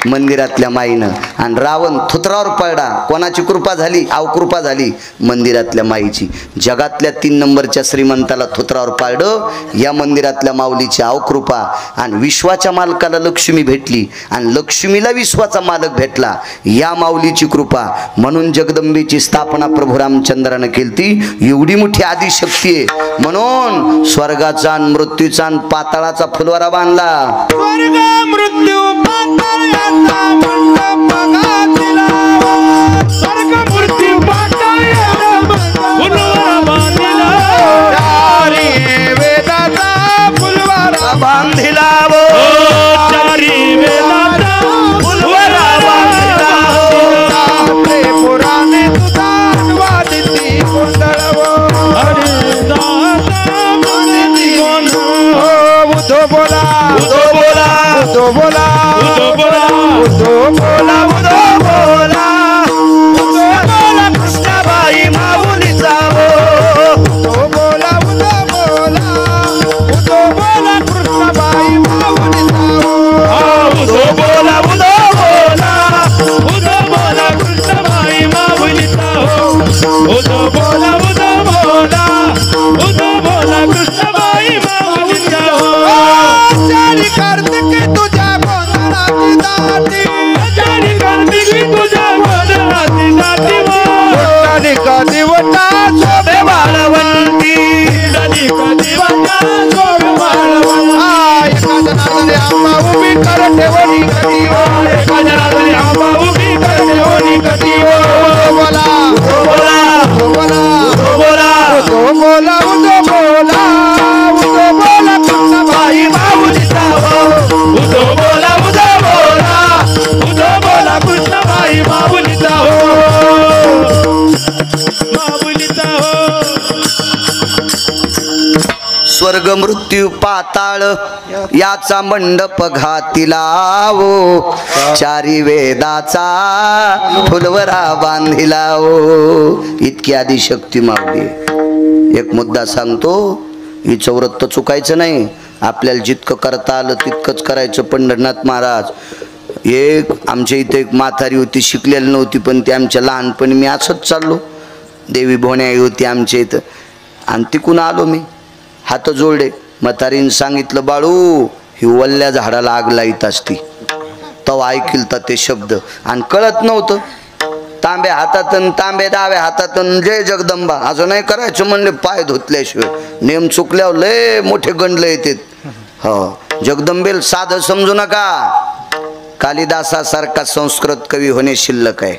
मंदिरातल्या माईनं. आणि रावण थुत्रावर पडला, कोणाची कृपा झाली? अवकृपा झाली, मंदिरातल्या माईची. जगातल्या 3 नंबरच्या श्रीमंताला थुत्रावर पाडलं, या मंदिरातल्या माऊलीची अवकृपा. आणि विश्वाच्या मालकाला लक्ष्मी भेटली आणि लक्ष्मीला विश्वाचा मालक भेटला, या माऊलीची कृपा. म्हणून जगदंबेची स्थापना प्रभू रामचंद्रानं केली. एवढी मोठी आदिशक्ती आहे, म्हणून स्वर्गाचा आणि मृत्यूचा आणि पाताळाचा फुलवारा बांधला. स्वर्ग मृत्यू पाताळ स्वर्ग मृत्यू वेदाचा फुलवारा बांधिला, फुलवारा बांधिला. पुराणे तुझा अनुवादिती गोंधळ आषाढी कार्तिकी तुझ्या गोंधळाची दाटी आषाढी कार्तिकी तुझ्या गोंधळाची दाटी दलिका दिवटा शोभे वाळवंती दलिका दिवटा शोभे वाळवंती एका जनार्दने आंबा उभी कर ठेवणी कधी एका जनार्दने आंबा उभी कर ठेवणी कधी बोला बोला बोला बोला उदो बोला उदो बोला उदो बोला कृष्णबाई माऊलीचा हो उदो बोला उदो बोला उदो बोला कृष्णबाई माऊलीचा हो माऊलीचा हो स्वर्ग मृत्यू पाताळ याचा मंडप घातिलावो चारी वेदाचा फुलवरा बांधिलावो इतकी आधी शक्ती मागली. एक मुद्दा सांगतो, हिचं व्रत चुकायचं नाही. आपल्याला जितकं करता आलं तितकंच करायचं. पंढरनाथ महाराज एक आमच्या इथे एक म्हातारी होती, शिकलेली नव्हती, पण ती आमच्या लहानपणी मी असंच चाललो, देवी भोण्याई होती आमच्या इथं, आणि तिकून आलो मी, हात जोडले. म्हातारीने सांगितलं, बाळू ही वल्ल्या झाडाला आग लाईत असती. तवा ऐकिल तर ते शब्द, आणि कळत नव्हतं. तांबे हातातून तांबे डाव्या हातातून जय जगदंबा असं नाही करायचं म्हणले, पाय धुतल्याशिवाय. नेम चुकल्यावर लय मोठे गंडले येतात. हो, जगदंबेल साधं समजू नका. कालिदासासारखा संस्कृत कवी होणे शिल्लक आहे.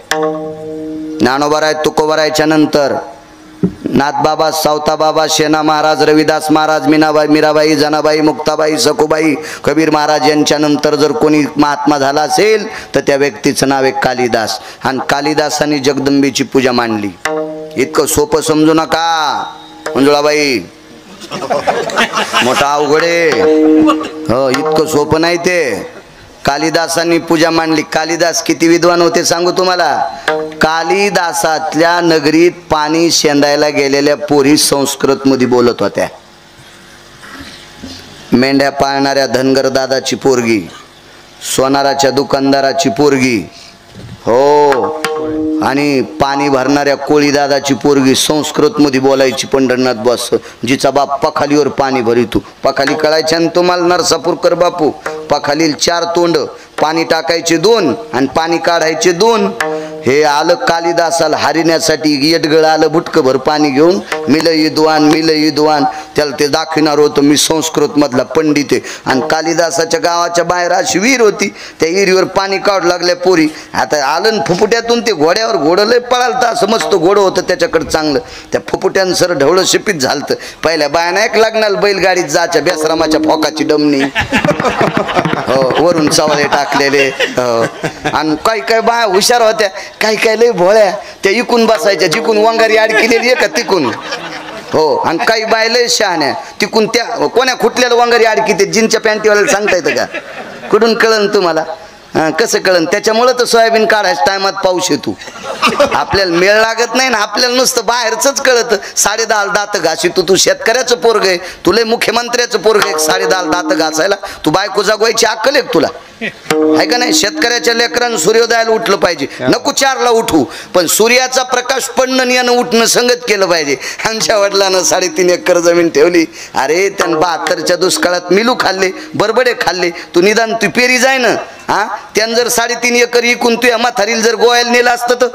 ज्ञानोबराय तुकोबरायच्या नंतर नाथबाबा, सावताबाबा, शेना महाराज, रविदास महाराज, मीनाबाई, मीराबाई, जनाबाई, मुक्ताबाई, सखुबाई, कबीर महाराज यांच्या नंतर जर कोणी महात्मा झाला असेल तर त्या व्यक्तीचं नाव आहे कालिदास. आणि कालिदासाने जगदंबेची पूजा मांडली. इतकं सोपं समजू नका मंजुळाबाई, मोठा अवघड आहे. हो, इतकं सोपं नाही ते. कालिदासांनी पूजा मांडली. कालिदास किती विद्वान होते सांगू तुम्हाला. कालिदासातल्या नगरीत पाणी शेंदायला गेलेल्या पोरी संस्कृत मध्ये बोलत होत्या. मेंढ्या पाळणाऱ्या धनगर दादाची पोरगी, सोनाराच्या दुकानदाराची पोरगी, हो, आणि पाणी भरणाऱ्या कोळी दादाची पोरगी संस्कृत मध्ये बोलायची. पंढरनाथ बस जिचा बाप पखालीवर पाणी भरितो. पखाली कळायच्या ना तुम्हाला, नरसापूरकर बापू. पखालील 4 तोंड, पाणी टाकायचे 2 आणि पाणी काढायचे 2. हे आलं कालिदासाला हारिण्यासाठी. येटगळ आलं बुटकभर पाणी घेऊन, मिल विद्वान त्याला ते दाखविणार होतं, मी संस्कृत मधला पंडित आहे. आणि कालिदासाच्या गावाच्या बाहेर अशी विहीर होती, त्या विहिरीवर पाणी काढू लागल्या पोरी. आता आलं फुफुट्यातून ते घोड्यावर, घोडं लय पळालतं, असं मस्त घोडं होतं त्याच्याकडे चांगलं. त्या फुफुट्यांसर ढवळं शिपीत झालतं. पहिल्या बायाना एक लागणार बैलगाडीत जायच्या, बेसरामाच्या फोकाची डमणी, हो, वरून चवाले टाकलेले. आणि काही काही बाया हुशार होत्या, काही काही लय भोळ्या, त्या इकून बसायच्या, जिकून वंगारी अडकिलेली आहे का तिकून. हो, आणि काही बाय लय शहाण्या, तिकून त्या कोण्या खुटल्याला वंगारी अडकिते. जीनच्या पॅन्टीवाल्याला सांगता येतं का? कुठून कळन तुम्हाला? कसं कळन? त्याच्यामुळं तर सोयाबीन काढायच्या टायमात पाऊस येतो. आपल्याला मेळ लागत नाही ना, आपल्याला नुसतं बाहेरच कळतं. 10.5 दात घासी तू शेतकऱ्याचं पोरग आहे, तुला मुख्यमंत्र्याचं पोरग आहे. 10.5 दात घासायला तू बायको जागवायची अक्कल आहे तुला? आहे का नाही? शेतकऱ्याच्या लेकरांना सूर्योदयाला उठलं पाहिजे, नको 4ला उठू, पण सूर्याचा प्रकाश पडणं यानं उठणं संगत केलं पाहिजे. आमच्या वडिलांना 3.5 एकर जमीन ठेवली. अरे त्यानं 72च्या दुष्काळात मिलू खाल्ले, बरबडे खाल्ले. तू निदान तू पेरी जाय ना. हा, त्यानं जर 3.5 एकर इकून तुझ्या म्हातारीला जर गोव्याला नेलं असतं तर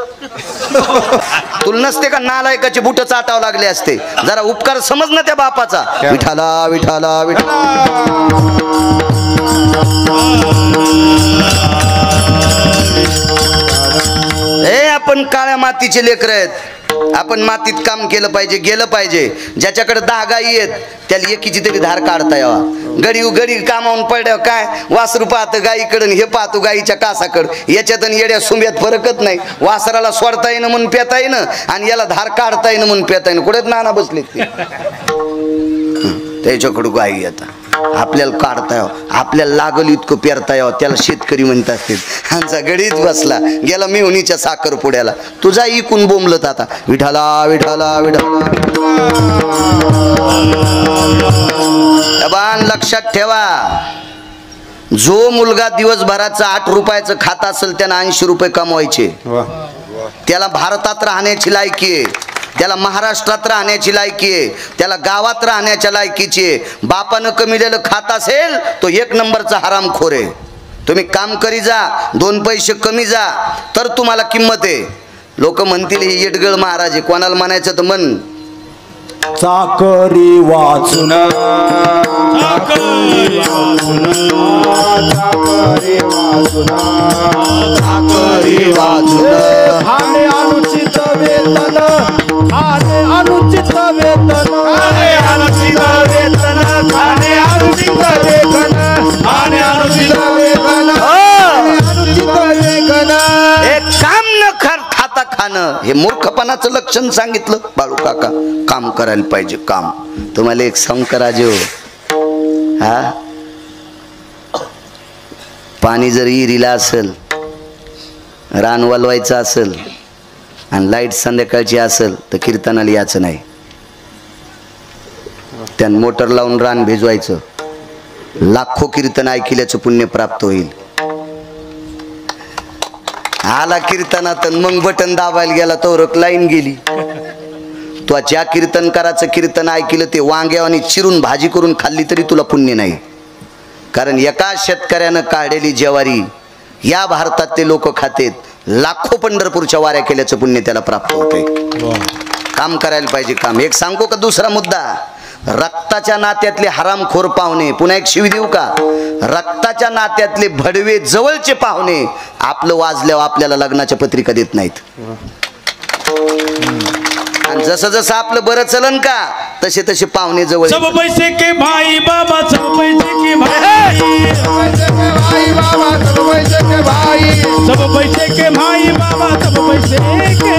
तुला नसते का नालायकाचे बुट चाटावं लागले असते? जरा उपकार समज ना त्या बापाचा. विठाला विठाला विठाला. हे आपण काळ्या मातीचे लेकर आहेत. आपण मातीत काम केलं पाहिजे, गेलं पाहिजे. ज्याच्याकडे 10 गायी आहेत त्याला एकीची तरी धार काढता यावा. गडी कामावून पडल्यावर काय वासरू पाहतं गायीकडं, हे पाहतो गायीच्या कासाकडं. याच्यात आणि येड्या सुंब्यात फरकच नाही. वासराला सोडता येणं म्हणून पेता येणं, आणि याला धार काढता येणं म्हणून पेता येणं. कुठेच नाना बसले ते त्याच्याकडं गायी आता आपल्याला काढता यावं, आपल्याला लागल इतकं पेरता यावं, त्याला शेतकरी म्हणत असतील. आमचा गडीच बसला गेला मिहुनीच्या साखरपुड्याला. तुझा इकून बोंबलत आता विठाला विठाला विठाला. लक्षात ठेवा, जो मुलगा दिवसभराचा 8 रुपयाचं खात असेल त्यानं 80 रुपये कमवायचे. त्याला भारतात राहण्याची लायकी आहे. त्याला महाराष्ट्रात राहण्याची लायकी आहे, त्याला गावात राहण्याच्या लायकीची आहे. बापानं कमिलेलं खात असेल तो 1 नंबरचा हरामखोर आहे. तुम्ही काम करी जा, 2 पैसे कमी जा, तर तुम्हाला किंमत आहे. लोक म्हणतील ही येडगळ महाराज आहे, कोणाला म्हणायचं तर म्हण. चाकरी वाचून चाकरी वाचून चाकरी वाचून चाकरी वाचून खाणे अनुचित वेतन खाणे अनुचित वेतन खाणे अनुचित वेतन खाणे अनुचित वेतन खाणे अनुचित वेतन अनुचित वेतन एक काम न खाता खाणं हे मूर्खपणाचं लक्षण सांगितलं बाळू काका. काम करायला पाहिजे काम. तुम्हाला एक संकराजे हो, हा पाणी जर इरीला असेल, रान वलवायचं असेल आणि लाईट संध्याकाळची असेल तर कीर्तनाला यायचं नाही. त्यानं मोटर लावून रान भिजवायचं. लाखो कीर्तन ऐकल्याचं पुण्य प्राप्त होईल. आला कीर्तनात मग बटन दाबायला गेला तो लाईन गेली. तो ज्या कीर्तनकाराचं कीर्तन ऐकलं ते वांग्यावानी चिरून भाजी करून खाल्ली तरी तुला पुण्य नाही. कारण एका शेतकऱ्यानं काढलेली ज्वारी या भारतातले लोक खातेत. लाखो पंढरपूरच्या वाऱ्या केल्याचं पुण्य त्याला प्राप्त होते. काम करायला पाहिजे काम. एक सांगू का दुसरा मुद्दा, रक्ताच्या नात्यातले हरामखोर पाहुणे, पुन्हा एक शिवी देऊ का, रक्ताच्या नात्यातले भडवे जवळचे पाहुणे आपलं वाजल्यावर आपल्याला लग्नाच्या पत्रिका देत नाहीत. आणि जसं जसं आपलं बरं चलन का तसे तसे पाहुणे जवळ. सब पैसे के भाई बाबा, सब पैसे के भाई, सब पैसे के भाई बाबा, सब पैसे के भाई, सब पैसे के भाई बाबा, सब पैसे के,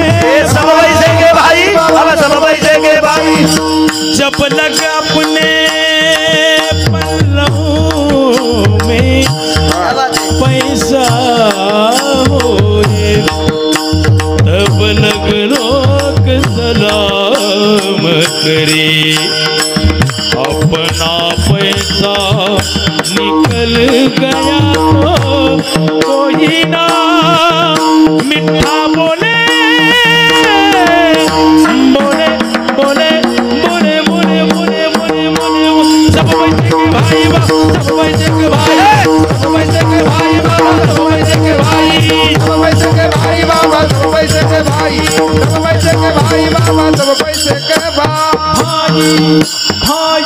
सब पैसे के भाई बाबा, सब पैसे के भाई. जब लग अपने पल्लों में पैसा होए तब लग लोग सलाम करे. अपना पैसा निकल गया तो कोई ना मिठा बोले बोले बोले बोले बोले बोले बोले बोले. सब पैसे के भाई बाबा, सब पैसे के भाई, सब पैसे के भाई बाबा, सब पैसे के भाई, सब पैसे के भाई बाबा, सब पैसे के भाई, सब पैसे के भाई बाबा, सब पैसे के भाई. भाई.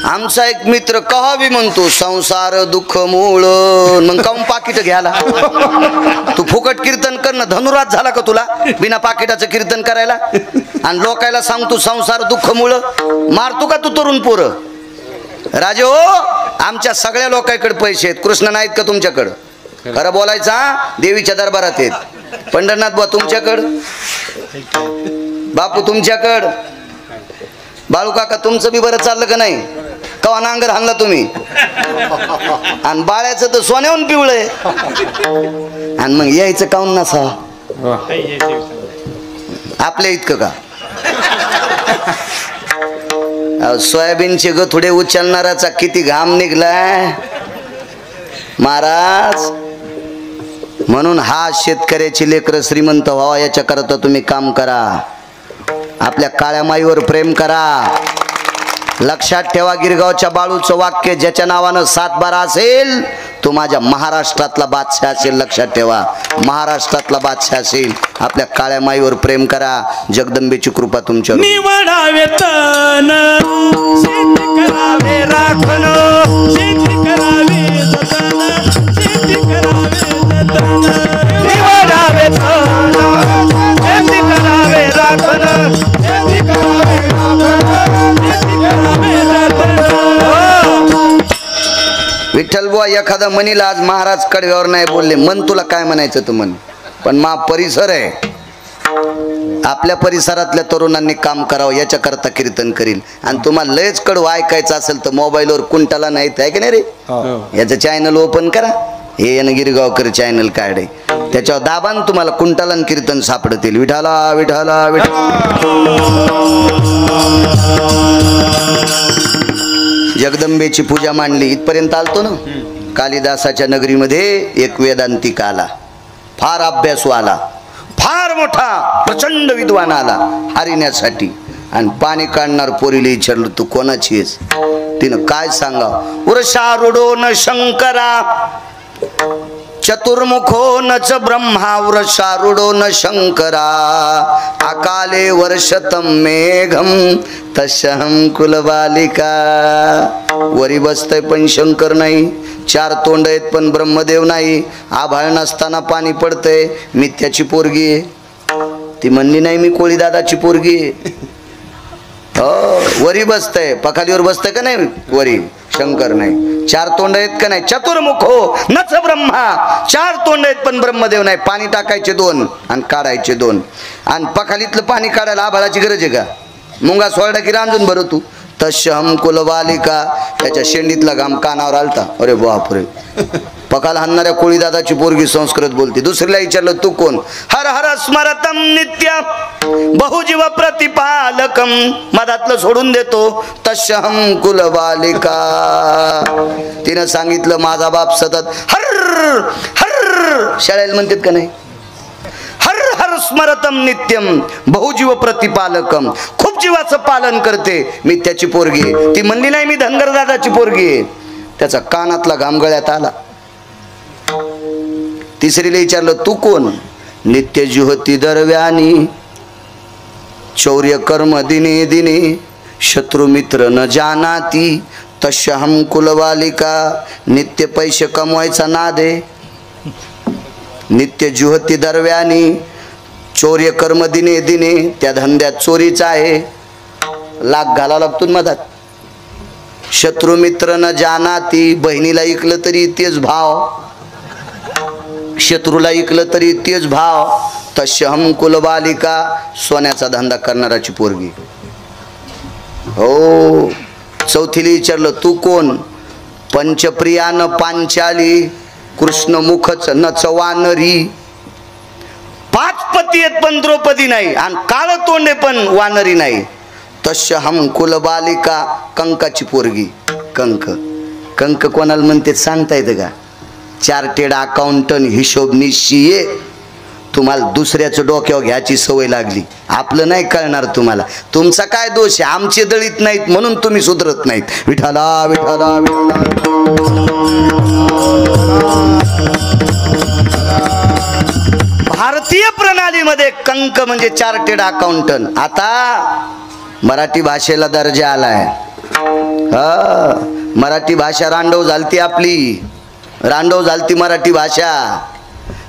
आमचा एक मित्र कवा बी म्हणतो संसार दुःख मूळ, मग काऊन पाकिट घ्यायला. तू फुकट कीर्तन करणं धनुरात झाला का तुला बिना पाकिटाचं कीर्तन करायला. आणि लोकायला सांगतो संसार दुःख मूळ, मारतो का तू तरुण पोरं. राजे हो, आमच्या सगळ्या लोकांकडे पैसे आहेत, कृष्ण नाहीत का तुमच्याकडं. खरं बोलायचा, देवीच्या दरबारात आहेत. पंढरनाथ बुवा तुमच्याकडं, बापू तुमच्याकडं, बाळू काका तुमचं बी बरं चाललं का नाही. कवा नांगर हाणला तुम्ही. आणि बाळ्याचं तर सोन्याहून पिवळंय. आणि मग यायचं काऊन नसा आपल्या इतकं का. सोयाबीनचे गथुडे उचलणाराचा किती घाम निघलाय महाराज. म्हणून हा शेतकऱ्याची लेकरं श्रीमंत व्हावा याच्याकरता तुम्ही काम करा. आपल्या काळ्या माईवर प्रेम करा. लक्षात ठेवा, गिरगावच्या बाळूचं वाक्य, ज्याच्या नावानं 7/12 असेल तो माझ्या महाराष्ट्रातला बादशाह असेल. लक्षात ठेवा, महाराष्ट्रातला बादशाह असेल. आपल्या काळ्या माईवर प्रेम करा. जगदंबेची कृपा तुमच्यावर. निवडावे तन शेती करावे राखण, शेती करावे जतन, शेती करावे जतन. निवडावे तन शेती करावे राखण, शेती करावे राखण, शेती करावे जतन. विठ्ठल बुवा एखादा म्हणीला आज महाराज कडव्यावर नाही बोलले, मन तुला काय म्हणायचं तू म्हण. पण मा परिसर आहे, आपल्या परिसरातल्या तरुणांनी काम करावं याच्याकरता कीर्तन करील. आणि तुम्हाला लयच कडवं ऐकायचं असेल तर मोबाईलवर कुंटाला नाही आहे की नाही रे, याचं चॅनल ओपन करा. हे यानं गिरगावकर चॅनल काढे, त्याच्यावर दाबान तुम्हाला कुंटाला कीर्तन सापडतील. विठाला विठाला विठाला. जगदंबेची पूजा मांडली इथपर्यंत आलतो ना. कालिदासाच्या नगरीमध्ये एक वेदांतिक आला, फार अभ्यासू आला. फार मोठा प्रचंड विद्वान आला हरिण्यासाठी आणि पाणी काढणार पोरीला विचारलं तू कोणाची आहेस? तिनं काय सांगा, वृषारूढो न शंकरा चतुर्मुखो नच ब्रह्मा वृषारूढो न शंकरा अकाले वर्षतम मेघम तशहम कुलबालिका. वरी बसतय पण शंकर नाही, चार तोंड आहेत पण ब्रह्मदेव नाही, आभाळ नसताना पाणी पडतंय, मी त्याची पोरगी आहे. ती म्हणली नाही मी कोळी दादाची पोरगी आहे. हो वरी बसतय, पखालीवर बसतय का नाही वरी, शंकर नाही. चार तोंड आहेत का नाही, चतुर्मुखो नच ब्रह्मा, चार तोंड आहेत पण ब्रह्मदेव नाही. पाणी टाकायचे दोन आणि काढायचे दोन. आणि पखालीतलं पाणी काढायला आभाळाची गरज आहे का? मुंगा सोळडा की रांजून भरो तू. तशहम कुलबालिका, त्याच्या शेंडीतला घाम कानावर आलता. अरे बापरे, पकाल हाणणाऱ्या कोळी दादाची पोरगी संस्कृत बोलते. दुसरीला विचारलं तू कोण? हर हर स्मरतम नित्य बहुजीव प्रतिपालकम, मधातलं सोडून देतो. तशहम कुलबालिका. तिनं सांगितलं माझा बाप सतत हर हर, शाळेला म्हणतात का नाही, हर हर स्मरतम नित्यम बहुजीव प्रतिपालकम, खूप जीवाचं पालन करते, मी त्याची पोरगी आहे. ती म्हणली नाही मी धनगर दादाची पोरगी आहे. त्याचा कानातला घाम गळ्यात आला. तिसरीला विचारलं तू कोण? नित्य जुहती दरव्यानी चौर्य कर्म दिने दिने शत्रु मित्र न जानाती. तशहम कुलबालिका. नित्य पैसे कमवायचा नाद आहे, नित्य जुहती दरव्यानी चौर्य कर्म दिने दिने, त्या धंद्यात चोरीचा आहे, लाग घालावा लागतो मधात. शत्रु मित्र न जानाती, बहिणीला ऐकलं तरी तेच भाव, शत्रूला ऐकलं तरी तेच भाव. तशहम कुलबालिका. सोन्याचा धंदा करणाराची पोरगी. हो चौथीला विचारलं तू कोण? पंचप्रिया न पांचाली कृष्ण मुखच न चवानरी. पाच पती आहेत पण द्रौपदी नाही, आणि काळ तोंडे पण वानरी नाही. तशहम कुलबालिका. कंकाची पोरगी. कंक. कंक कोणाला म्हणते सांगता येतं का? चार्टेड अकाउंटंट हिशोबनीशी. तुम्हाला दुसऱ्याचं डोक्यावर घ्यायची सवय लागली, आपलं नाही कळणार तुम्हाला. तुमचा काय दोष आहे? आमचे दळीत नाहीत म्हणून तुम्ही सुधरत नाहीत. विठाला विठाला भारतीय प्रणालीमध्ये कंक म्हणजे चार्टेड अकाउंटंट. आता मराठी भाषेला दर्जा आलाय. मराठी भाषा रांडव झालती आपली, रांडव झालती मराठी भाषा.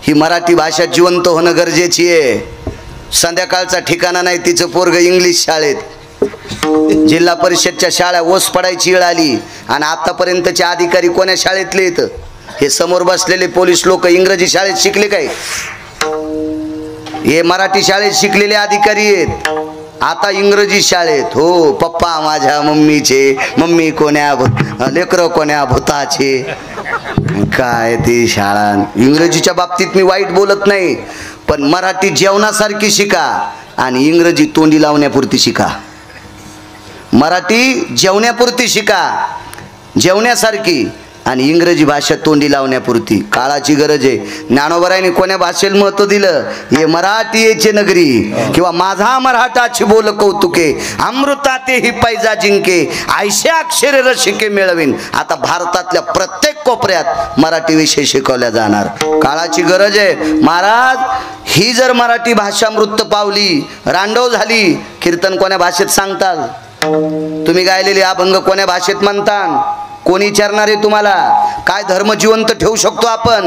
ही मराठी भाषा जिवंत होणं गरजेची आहे. संध्याकाळचा ठिकाणा नाही तिचं पोरग इंग्लिश शाळेत. जिल्हा परिषदच्या शाळा ओस पडायची वेळ आली, आणि आतापर्यंतचे अधिकारी कोण्या शाळेतले आहेत? हे समोर बसलेले पोलीस लोक इंग्रजी शाळेत शिकले काय? हे मराठी शाळेत शिकलेले अधिकारी आहेत, आता इंग्रजी शाळेत. हो पप्पा माझ्या मम्मीचे, मम्मी कोण्या लेकरं कोण्या भूताचे. काय ती शाळा. इंग्रजीच्या बाबतीत मी वाईट बोलत नाही, पण मराठी जेवणासारखी शिका आणि इंग्रजी तोंडी लावण्यापुरती शिका. मराठी जेवण्यापुरती शिका, जेवण्यासारखी, आणि इंग्रजी भाषा तोंडी लावण्यापुरती. काळाची गरज आहे. ज्ञानोबरायांनी कोण्या भाषेला महत्व दिलं? हे मराठीचे नगरी किंवा माझा मराठाची बोल कौतुके, अमृताते ही पैजा जिंके, ऐशे अक्षरे रसिके मिळवीन. आता भारतातल्या प्रत्येक कोपऱ्यात मराठी विषय शिकवल्या जाणार. काळाची गरज आहे. महाराज ही जर मराठी भाषा मृत पावली, रांडव झाली, कीर्तन कोण्या भाषेत सांगताल? तुम्ही गायलेले अभंग कोण्या भाषेत म्हणताल? कोणी विचारणार आहे तुम्हाला? काय धर्म जिवंत ठेवू शकतो आपण?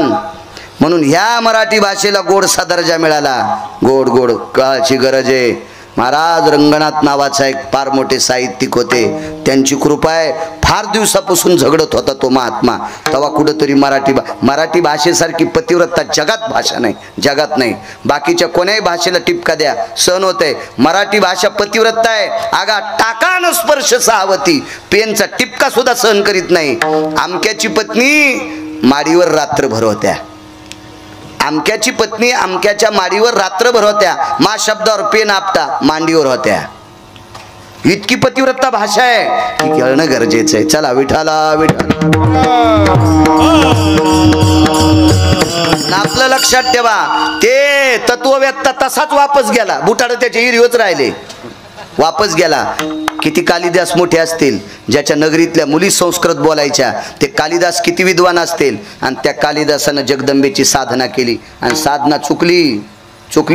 म्हणून ह्या मराठी भाषेला गोडसा दर्जा मिळाला. गोड गोड काळाची गरज आहे. महाराज रंगनाथ नावाचा एक फार मोठे साहित्यिक होते, त्यांची कृपा आहे. फार दिवसापासून झगडत होता तो महात्मा. तेव्हा कुठंतरी मराठी भाषेसारखी पतिव्रता जगात भाषा नाही, जगात नाही. बाकीच्या कोण्याही भाषेला टिपका द्या, सहन होतंय. मराठी भाषा पतिव्रता आहे. आगा टाकान स्पर्श सहावती, पेनचा टिपका सुद्धा सहन करीत नाही. आमक्याची पत्नी माडीवर रात्रभर होत्या. आमक्याची पत्नी आमक्याच्या माडीवर रात्रभर होत्या. मा शब्दावर पेन आपटा मांडीवर होत्या. इतकी पतिव्रता भाषा आहे की कळणं गरजेचं आहे. चला विठाला विठाला. आणि आपलं लक्षात ठेवा, ते तत्ववेत्ता तसाच वापस गेला, बुटाड त्याचे हिरवच राहिले, वापस गेला. किती कालिदास मोठे असतील, ज्याच्या नगरीतल्या मुली संस्कृत बोलायच्या, ते कालिदास किती विद्वान असतील, आणि त्या कालिदासानं जगदंबेची साधना केली आणि साधना चुकली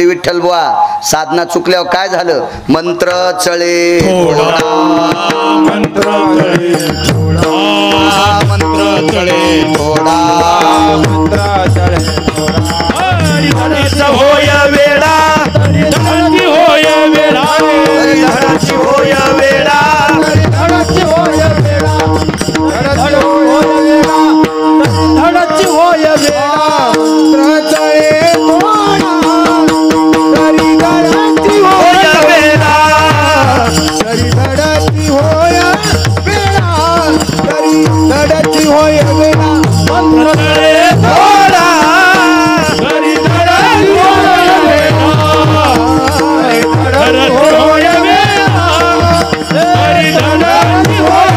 विठ्ठल बुवा. साधना चुकल्यावर काय झालं? मंत्र चळे मंत्र चळे मंत्र चळे थोडा हरिधनाचा होय वेडा हरिधनाची होय वेडा हरिधनाची होय वेडा धडाची होय वेडा धडाची होय वेडा त्रचळे धडाची होय वेडा धडाची होय वेडा मंत्र चळे थोडा हरिधनाची होय वेडा हरिधनाची होय वेडा हरिधनाची होय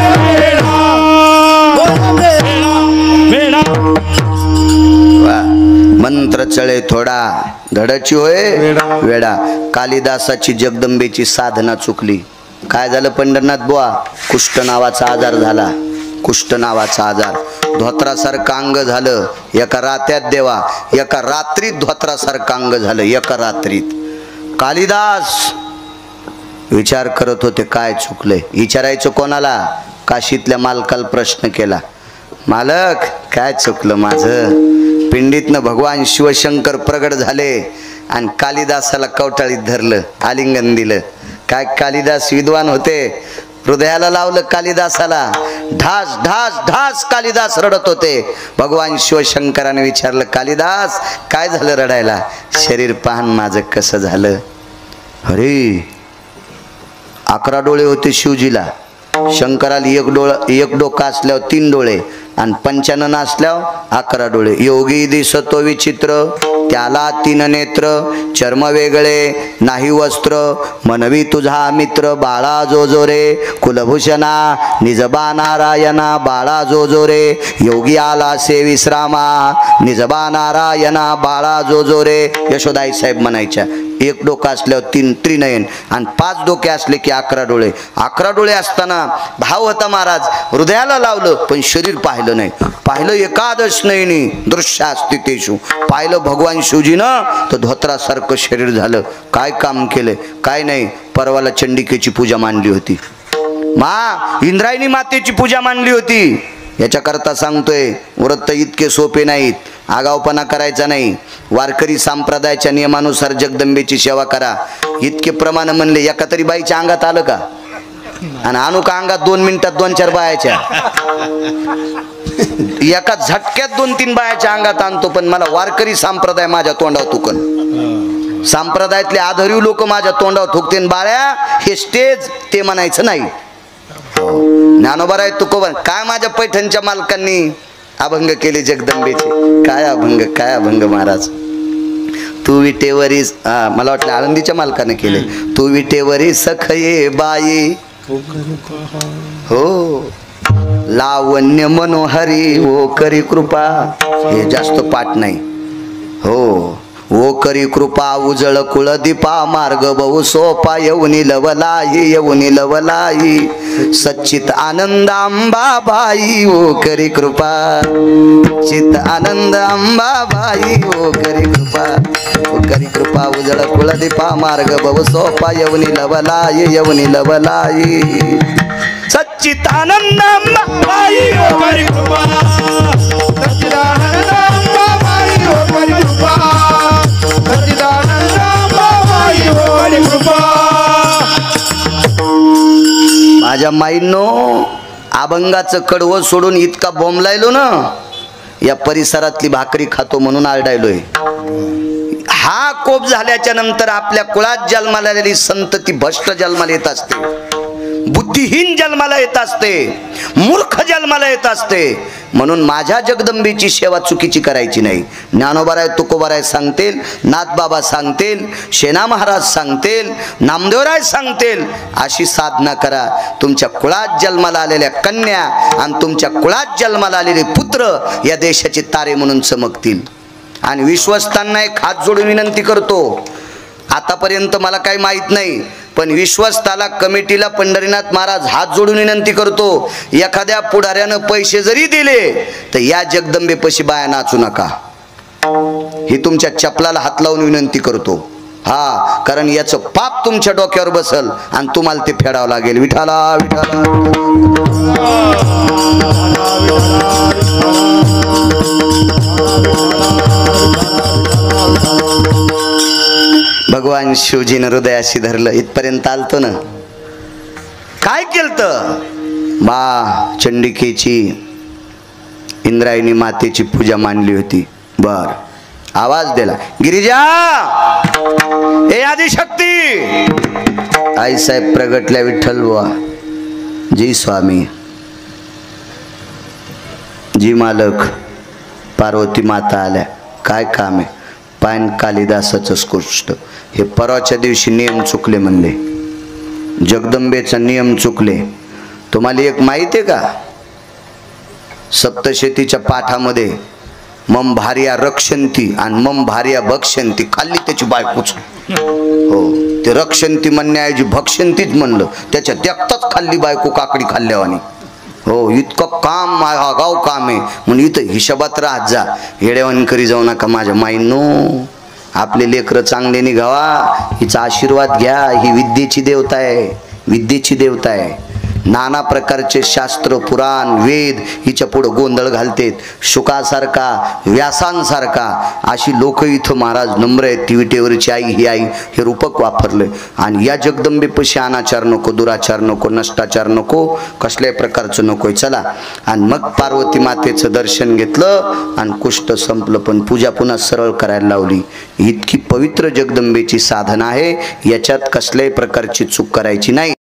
वेडा वा. मंत्र चळे थोडा धडाची होय वेडा. कालिदासाची जगदंबेची साधना चुकली. काय झालं पंढरनाथ बुवा? कुष्ठ नावाचा आजार झाला, कुष्ठ नावाचा आजार. धोत्रासारखं अंग झालं एका रात्यात देवा, एका रात्रीत धोत्रासारखं अंग झालं, एका रात्रीत. कालिदास विचार करत होते काय चुकले. विचारायचं कोणाला? काशीतल्या मालकाला प्रश्न केला, मालक काय चुकलं माझं? पिंडीतनं भगवान शिवशंकर प्रगट झाले आणि कालिदासाला कवटाळीत धरलं, आलिंगन दिलं. काय कालिदास विद्वान होते, हृदयाला लावलं कालिदासाला, ढास ढास ढास कालिदास रडत होते. भगवान शिवशंकराने विचारलं, कालिदास काय झालं रडायला? शरीर पाहन माझं कसं झालं. अरे 11 डोळे होते शिवजीला, शंकराला एक डोका असल्यावर 3 डोळे आणि पंचानन असल्यावर 11 डोळे. योगी दिसतो विचित्र, त्याला 3 नेत्र, चर्म वेगळे नाही वस्त्र, मनवी तुझा मित्र बाळा जो रे, कुलभूषणा निजबा नारायणा बाळा जो रे, योगी आला से विश्रामा निजबा नारायणा बाळा जो रे. यशोदाई साहेब म्हणायच्या, 1 डोका असल्यावर 3 त्रिनयन आणि 5 डोके असले की 11 डोळे. 11 डोळे असताना भाव होता महाराज, हृदयाला लावलं पण शरीर पाहिलं नाही. पाहिलं एकादश नयनी दृश्य स्थितेषु, पाहिलं भगवान शिवजीनं तर धोत्रासारखं शरीर झालं. काय काम केलं? काय नाही, परवाला चंडिकेची पूजा मांडली होती, इंद्रायणी मातेची पूजा मांडली होती. याच्याकरता सांगतोय, व्रत इतके सोपे नाहीत, आगावपणा करायचा नाही. वारकरी संप्रदायाच्या नियमानुसार जगदंबेची सेवा करा. इतके प्रमाण म्हणले, एका तरी बाईच्या अंगात आलं का? आणि आणू का अंगात 2 मिनिटात 2-4 बायाच्या? एका झटक्यात 2-3 बायाच्या अंगात आणतो. पण मला वारकरी संप्रदाय माझ्या तोंडावर थुकन, संप्रदायातले आधारीव लोक माझ्या तोंडावर थुकते. बाळ्या हे स्टेज ते म्हणायचं नाही. ज्ञानोबा तुकोबा काय माझ्या पैठणच्या मालकांनी अभंग केले जगदंबेचे. काय अभंग महाराज. तू विटेवरी, मला वाटलं आळंदीच्या मालकाने केले. तू विटेवरी सखये बाई, हो लावण्य मनोहरी ओ करी कृपा. हे जास्त पाठ नाही हो. ओ करी कृपा उजळ कुळ दीपा, मार्ग बहु सोपा येऊनी लवलाई, सच्चित आनंद अंबाबाई ओ करी कृपा, चित आनंद अंबाबाई ओ करी कृपा उजळ कुळ दीपा, मार्ग बहु सोपा येऊनी लवलाई, सच्चित आनंद अंबाबाई ओ करी कृपा, सच्चिदानंद अंबाबाई ओ करी कृपा, सच्चिदानंद अंबाबाई ओ करी कृपा. माझ्या माईंनो, अभंगाचं कडवं सोडून इतका बोंबलायलो ना, या परिसरातली भाकरी खातो म्हणून आरडायलोय. हा कोप झाल्याच्या नंतर आपल्या कुळात जन्माला आलेली संतती भ्रष्ट जन्माला येत असते, बुद्धिहीन जन्माला येत असते, मूर्ख जन्माला येत असते. म्हणून माझ्या जगदंबेची सेवा चुकीची करायची नाही. ज्ञानोबाराय तुकोबाराय सांगतील, नाथबाबा सांगतील, शेना महाराज सांगतील, नामदेवराय सांगतील, अशी साधना करा. तुमच्या कुळात जन्माला आलेल्या कन्या आणि तुमच्या कुळात जन्माला आलेले पुत्र या देशाचे तारे म्हणून चमकतील. आणि विश्वस्तांना एक हात जोडून विनंती करतो. आतापर्यंत मला काही माहित नाही, पण विश्वस्ताला, कमिटीला पंढरीनाथ महाराज हात जोडून विनंती करतो, एखाद्या पुढाऱ्यानं पैसे जरी दिले तर या जगदंबेपाशी बाया नाचू नका. ही तुमच्या चपलाला हात लावून विनंती करतो. हा, कारण याचं पाप तुमच्या डोक्यावर बसल आणि तुम्हाला ते फेडावं लागेल. विठाला विठाला. भगवान शिवजीनं हृदयाशी धरलं. इथपर्यंत आलतो ना. काय केलतं? बा चंडिकेची, इंद्रायणी मातेची पूजा मांडली होती. बर, आवाज दिला, गिरिजा हे आदिशक्ती. आईसाहेब प्रगटल्या. विठ्ठल बुवा. जी स्वामी. जी मालक. पार्वती माता आल्या. काय काम आहे? पायन कालिदासाचं स्कृष्ट. हे परवाच्या दिवशी नियम चुकले म्हणले, जगदंबेचा नियम चुकले. तुम्हाला एक माहिती आहे का? सप्तशतीच्या पाठामध्ये मम भार्या रक्षंती आणि मम भार्या भक्षंती खाल्ली त्याची बायकोच. हो, ते रक्षंती म्हणण्याऐवजी भक्षंतीच म्हणलं. त्याच्या देखताच खाल्ली बायको काकडी खाल्ल्यावानी. हो, इतकं काम गाव काम आहे म्हणून इथं हिशोबात राहत जा. येड्यावानी करी जाऊ नका माझ्या माईंनो. आपले लेकरं चांगले निघावा, हिचा आशीर्वाद घ्या. ही विद्येची देवता आहे, विद्येची देवता आहे. नाना प्रकारचे शास्त्र, पुराण, वेद हिच्या पुढं गोंधळ घालतेत. शुकासारखा, व्यासांसारखा अशी लोक इथं महाराज नम्र आहेत. ती विटेवरची आई ही आई हे रूपक वापरलं. आणि या जगदंबेपाशी अनाचार नको, दुराचार नको, नष्टाचार नको, कसल्याही प्रकारचं नकोय. चला. आणि मग पार्वती मातेचं दर्शन घेतलं आणि कुष्ठ संपलं. पण पूजा पुन्हा सरळ करायला लावली. इतकी पवित्र जगदंबेची साधना आहे, याच्यात कसल्याही प्रकारची चूक करायची नाही.